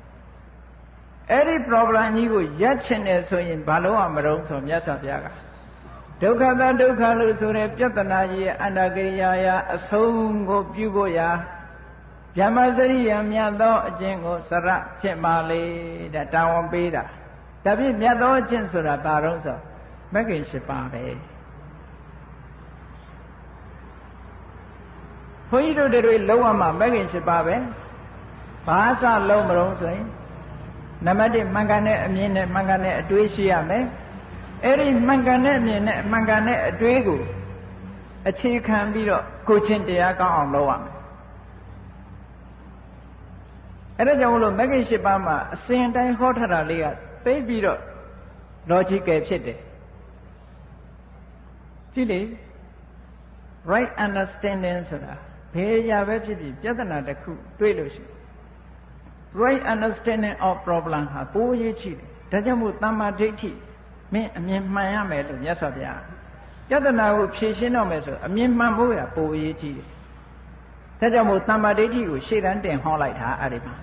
အဲ့ဒီ problem ကြီးကိုရပ်ချင်တယ်ဆိုရင်ဘာလို့မလုပ်ဆိုမြတ်စွာဘုရားကဒုက္ခသာဒုက္ခလို့ဆိုတဲ့ပြဿနာကြီးရဲ့အန္တကိရိယာယအဆုံးကိုပြုဖို့ရာဗျမစရိယမြတ်သောအကျင့်ကိုစရကျင့်ပါလေတဲ့တာဝန်ပေးတာဒါဖြင့်မြတ်သောအကျင့်ဆိုတာဘာလို့ဆိုမဂ္ဂင်၈ပါးပဲဘုန်းကြီးတို့တွေလုံးဝမှမဂ္ဂင်၈ပါးပဲဘာစလုံးမလို့ဆိုရင်နံပါတ်1မှန်ကန်တဲ့အမြင်နဲ့မှန်ကန်တဲ့အတွေးရှိရမယ်အဲ့ဒီမှန်ကန်တဲ့အမြင်နဲ့မှန်ကန်တဲ့အတွေးကိုအခြေခံပြီးတော့ကိုချင်းတရားကောင်းအောင်လုပ်ရမယ်အဲ့ဒါကြောင့်မလို့မဂ္ဂင်၈ပါးမှာအစဉ်တိုင်းဟောထားတာလေးကသိပြီးတော့ logical ဖြစ်တယ်ကြည့်လေ right understanding ဆိုတာဘယ်ရာပဲဖြစ်ဖြစ်ပြဿနာတစ်ခုတွေ့လို့ရှိရင် right understanding of problem ဟာပိုးရေးချတယ်ဒါကြောင့်မို့တမ္မာဒိဋ္ဌိမင်းအမြင်မှန်ရမယ်လို့မြတ်စွာဘုရားပြဿနာကိုဖြေရှင်းတော့မယ်ဆိုအမြင်မှန်ဖို့ရပိုးရေးချတယ် ဒါကြောင့်မို့တမ္မာဒိဋ္ဌိကိုရှေ့တန်းတင်ဟောလိုက်တာအဲ့ဒီမှာ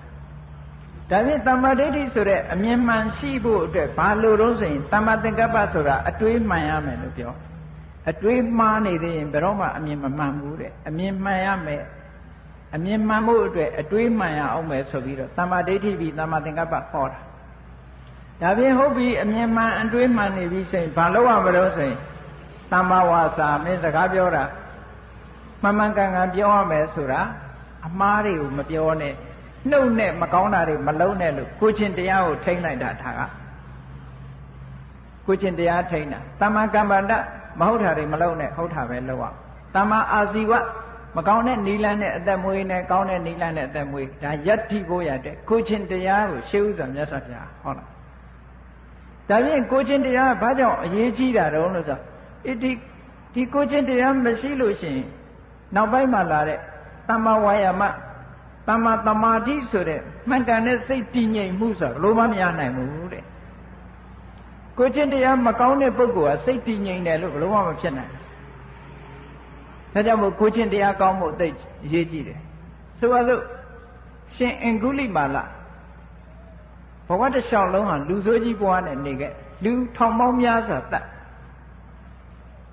ဒါဖြင့်တမ္မာဒိဋ္ဌိဆိုတဲ့အမြင်မှန်ရှိဖို့အတွက်ဘာလို့တော့ဆိုရင်တမ္မာသင်္ကပ္ပဆိုတာအတွေးမှန်ရမယ်လို့ပြောအတွေးမှားနေသေးရင်ဘယ်တော့မှအမြင်မမှန်ဘူးတဲ့အမြင်မှန်ရမယ်အမြင်မှန်ဖို့အတွက်အတွေးမှန်ရအောင်မယ်ဆိုပြီးတော့တမ္မာဒိဋ္ဌိပြီးတမ္မာသင်္ကပ္ပဟောတာဒါဖြင့်ဟုတ်ပြီအမြင်မှန်အတွေးမှန်နေပြီဆိုရင်ဘာလို့ရမလို့ဆိုရင်တမ္မာဝါစာမင်းစကားပြောတာမှန်မှန်ကန်ကန်ပြောရမယ်ဆိုတာအမှားတွေကိုမပြောနဲ့နှုတ်နဲ့မကောင်းတာတွေမလုံးနဲ့လို့ကိုချင်းတရားကိုထိန်းလိုက်တာဒါကကိုချင်းတရားထိန်းတာတမ္မာကမ္မန္တမဟုတ်တာတွေမလုံးနဲ့ဟုတ်တာပဲလုပ်ရတမ္မာအာဇီဝမကောင်းတဲ့နီလန်းနဲ့အသက်မွေးနဲ့ကောင်းတဲ့နီလန်းနဲ့အသက်မွေးဒါယတ္တိဖို့ရတဲ့ကိုချင်းတရားကိုရှေးဥစွာမြတ်စွာဘုရားဟောလားဒါဖြင့်ကိုချင်းတရားဘာကြောင့်အရေးကြီးတာတုံးလို့ဆိုဒီကိုချင်းတရားမရှိလို့ရှိရင်နောက်ပိုင်းမှာလာတဲ့တမ္မာဝါယာမတမ္မာသမာဓိဆိုတဲ့မှန်ကန်တဲ့စိတ်တည်ငြိမ်မှုဆိုဘလို့မှမရနိုင်ဘူးတဲ့ကိုချင်းတရားမကောင်းတဲ့ပုဂ္ဂိုလ်ကစိတ်တည်ငြိမ်တယ်လို့ဘလို့မှမဖြစ်နိုင်ဘူးဒါကြောင့်မို့ကိုချင်းတရားကောင်းဖို့သိအရေးကြီးတယ်ဆိုပါစို့ရှင်အင်္ဂုလိမာလဘဝတစ်လျှောက်လုံးဟာလူဆိုးကြီးဘဝနဲ့နေခဲ့လူထောင်ပေါင်းများစွာတတ်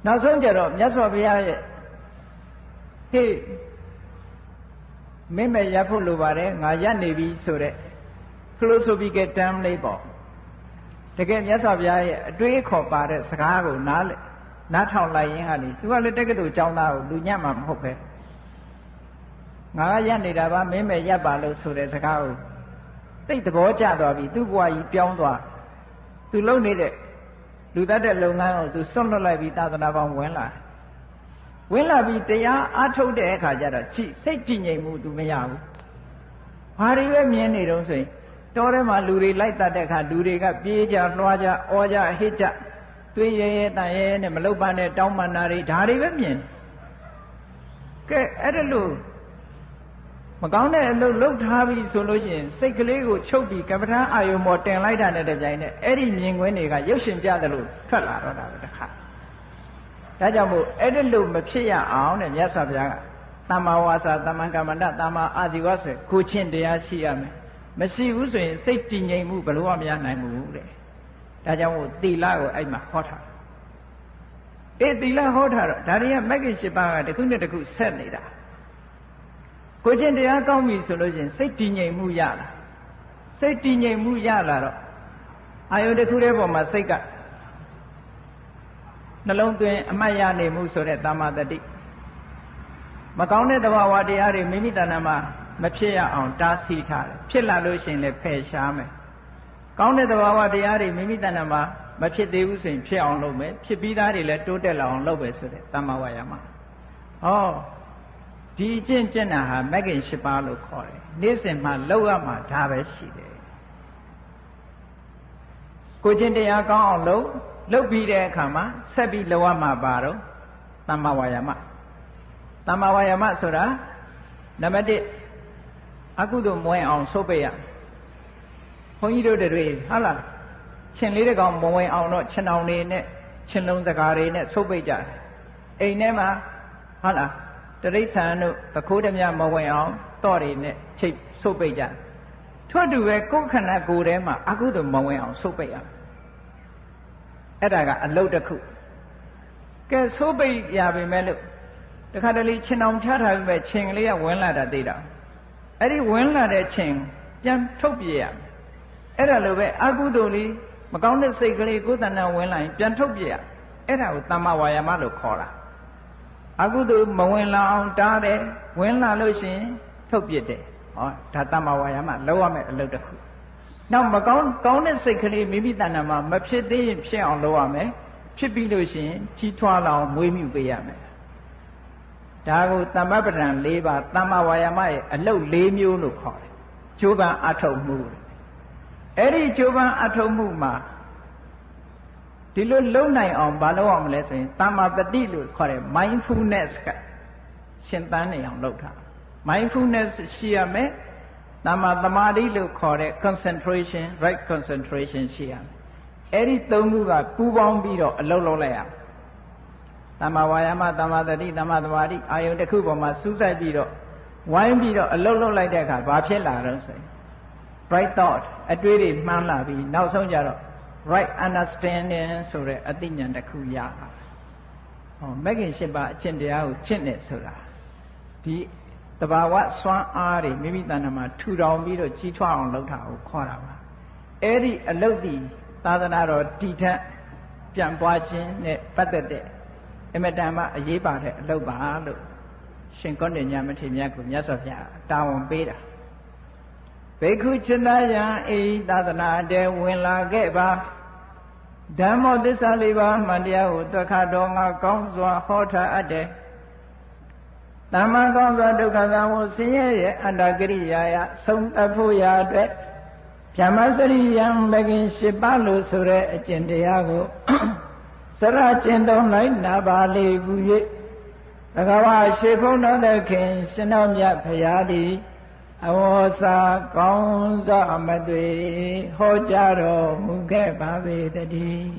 နောက်ဆုံးကြတော့မြတ်စွာဘုရားရဲ့ဟေးမင်းမဲ့ရပ်ဖို့လိုပါတယ်ငါရပ်နေပြီဆိုတဲ့ philosophical term လေးပေါ့တကယ်မြတ်စွာဘုရားရဲ့အတွေးခေါ်ပါတဲ့စကားကိုနားထောင်လိုက်ရင်ဟာလေသူကလည်းတက္ကသိုလ်ကျောင်းသားကိုလူညံ့မှာမဟုတ်ပဲငါကရပ်နေတာပါမင်းမဲ့ရပ်ပါလို့ဆိုတဲ့စကားကိုသိသဘောကျသွားပြီသူ့ဘဝကြီးပြောင်းသွားသူလုံနေတဲ့လူတတ်တဲ့လုပ်ငန်းကိုသူစွန့်လွတ်လိုက်ပြီးသာသနာပေါင်းဝင်လာပြီးတရားအားထုတ်တဲ့အခါကျတော့စိတ်ကြည်ငြိမ်မှုသူမရဘူးဘာတွေပဲမြင်နေတုံးဆိုရင်တောထဲမှာလူတွေလိုက်တတ်တဲ့အခါလူတွေကပြေးကြလွှားကြအော်ကြဟစ်ကြသွေးရဲရဲတန်ရဲနဲ့မလုတ်ပန်းတဲ့တောင်းပန်တာတွေဒါတွေပဲမြင်ကဲအဲ့ဒါလို့မကောင်းတဲ့အလုပ်လုပ်ထားပြီဆိုလို့ရှိရင်စိတ်ကလေးကိုချုပ်ပြီးကမ္မထာအာယုံပေါ်တင်လိုက်တာနဲ့တပြိုင်နက်အဲ့ဒီမြင်ကွင်းတွေကရုပ်ရှင်ပြတယ်လို့ထွက်လာတော့တာပဲတခါဒါကြောင့်မို့အဲ့ဒီလိုမဖြစ်ရအောင်တဲ့မြတ်စွာဘုရားကသမ္မာဝါစာသမ္မာကမ္မန္တသမ္မာအာဇီဝဆိုကိုချင်းတရားရှိရမယ်မရှိဘူးဆိုရင်စိတ်တည်ငြိမ်မှုဘယ်လိုမှမရနိုင်ဘူးတဲ့ဒါကြောင့်မို့သီလကိုအဲ့မှာဟောထားသီလဟောထားတော့ဒါတွေကမဂ္ဂင်၈ပါးကတစ်ခုနဲ့တစ်ခုဆက်နေတာကိုချင်းတရားကောင်းပြီဆိုလို့ချင်းစိတ်တည်ငြိမ်မှုရလာစိတ်တည်ငြိမ်မှုရလာတော့အာယုတစ်ခုတည်းပေါ်မှာစိတ်ကနှလုံးသွင်းအမှတ်ရနေမှုဆိုတဲ့သမ္မာတတိမကောင်းတဲ့သဘာဝတရားတွေမိမိတဏ္ဍာမှာမဖြစ်ရအောင်တားဆီးထားတယ်ဖြစ်လာလို့ရှိရင်လည်းဖယ်ရှားမယ်ကောင်းတဲ့သဘာဝတရားတွေမိမိတဏ္ဍာမှာမဖြစ်သေးဘူးဆိုရင်ဖြစ်အောင်လုပ်မယ်ဖြစ်ပြီးသားတွေလည်းတိုးတက်လာအောင်လုပ်ပဲဆိုတဲ့သမ္မာဝါယာမဒီကျင့်တာဟာမဂ္ဂင်၈ပါးလို့ခေါ်တယ်နေ့စဉ်မှာလုပ်ရမှာဒါပဲရှိတယ်ကိုချင်းတရားကောင်းအောင်လုပ်ပြီးတဲ့အခါမှာဆက်ပြီးလုပ်ရမှာပါတော့သမ္မာဝါယာမဆိုတာနံပါတ်1အကုသိုလ်မဝင်အောင်ဆုတ်ပိတ်ရဘုန်းကြီးတို့တွေဟုတ်လားချင်းလေးတကောင်မဝင်အောင်တော့ချင်းအောင်နေနဲ့ချင်းလုံးစကားတွေနဲ့ဆုတ်ပိတ်ကြတယ်အိမ်ထဲမှာဟုတ်လားတရိษံတို့သခိုးဓမြမဝင်အောင်တော့တွေနဲ့ချိတ်ဆုတ်ပိတ်ကြထို့တူပဲကိုယ်ခန္ဓာကိုယ်ထဲမှာအကုသိုလ်မဝင်အောင်ဆုတ်ပိတ်ရအဲ့ဒါကအလုပ်တစ်ခုကဲဆုတ်ပိတ်ရပြီမဲ့လို့တခါတလေချင်းအောင်ချထားပြီးမဲ့ချင်းကလေးကဝင်လာတာသိတာအဲ့ဒီဝင်လာတဲ့ချင်းပြန်ထုတ်ပြရအဲ့ဒါလိုပဲအကုသိုလ်လေးမကောင်းတဲ့စိတ်ကလေးကိုယ်တဏ္ဍာဝင်လာရင်ပြန်ထုတ်ပြရအဲ့ဒါကိုသမ္မာဝါယာမလို့ခေါ်တာအကုသိုလ်မဝင်လာအောင်တားတယ်ဝင်လာလို့ရှိရင်ထုတ်ပြတယ်ဒါသမ္မာဝါယာမလောက်ရမယ်အလုပ်တစ်ခုနောက်မကောင်းတဲ့စိတ်ကလေးမိမိတဏ္ဍာမှာမဖြစ်သေးရင်ဖြစ်အောင်လုပ်ရမယ်ဖြစ်ပြီးလို့ရှိရင်ကြီးထွားလာအောင်မွေးမြူပေးရမယ်ဒါကိုသမ္မပဒံ၄ပါးသမ္မာဝါယာမရဲ့အလုပ်၄မျိုးလို့ခေါ်တယ်ကျိုးပန်းအထုတ်မှုအဲ့ဒီကျိုးပန်းအထုတ်မှုမှာဒီလိုလုံနိုင်အောင်မလုပ်အောင်မလဲဆိုရင်သမ္မာပတိလို့ခေါ်တယ် mindfulness ကရှင်သန်နေအောင်လုပ်တာ mindfulness ရှိရမယ်သမ္မာသမာဓိလို့ခေါ်တဲ့ concentration right concentration ရှိရမယ်အဲ့ဒီသုံးခုကပူးပေါင်းပြီးတော့အလုပ်လုပ်လိုက်ရသမ္မာဝါယာမသမ္မာတတိသမ္မာသမာဓိအာယုန်တစ်ခုပေါ်မှာစူးစိုက်ပြီးတော့ ဝိုင်းပြီးတော့အလုတ်လုတ်လိုက်တဲ့အခါဘာဖြစ်လာတော့ဆိုရင် right thought အတွေးတွေမှန်းလာပြီးနောက်ဆုံးကြတော့ right understanding ဆိုတဲ့အသိဉာဏ်တစ်ခုရတာမဂ္ဂင်၈ပါးအကျင့်တရားကိုကျင့်နေဆိုတာဒီတဘာဝစွမ်းအားတွေမိမိတဏ္ဍာမှာထူထောင်ပြီးတော့ကြီးထွားအောင်လုပ်တာကိုခေါ်တာပါအဲ့ဒီအလုတ်ဒီသာသနာတော်တည်ထက်ပြန်ပွားခြင်းနဲ့ပတ်သက်တဲ့အမတန်မှအရေးပါတဲ့အလုပ်ပါလို့ရှင်ကောဏညမထေရမြတ်ကိုမြတ်စွာဘုရားတာဝန်ပေးတာဘိက္ခုချတယံအေသာသနာတဲဝင်လာခဲ့ပါဓမ္မောသစ္စာလေးပါးမှန်တရားကိုသက္ခတော်ငါကောင်းစွာဟောထားအပ်တယ်တမ္မာကောင်းစွာဒုက္ခသံကိုဆင်းရဲရဲ့အန္တကရိယာယဆုံးသတ်ဖို့ရာအတွက်ဗြဟ္မစရိယံဘဂင်၈ပါးလို့ဆိုတဲ့အကျင့်တရားကိုစရကျင့်သုံးလိုက်နာပါလေကူ၍ဘဂဝါရှေဖုံးတော်သခင်ရှင်တော်မြတ်ဖရာသည်အဝေါ်စာကောင်းစွာမသွေဟောကြားတော်မူခဲ့ပါပေတည်း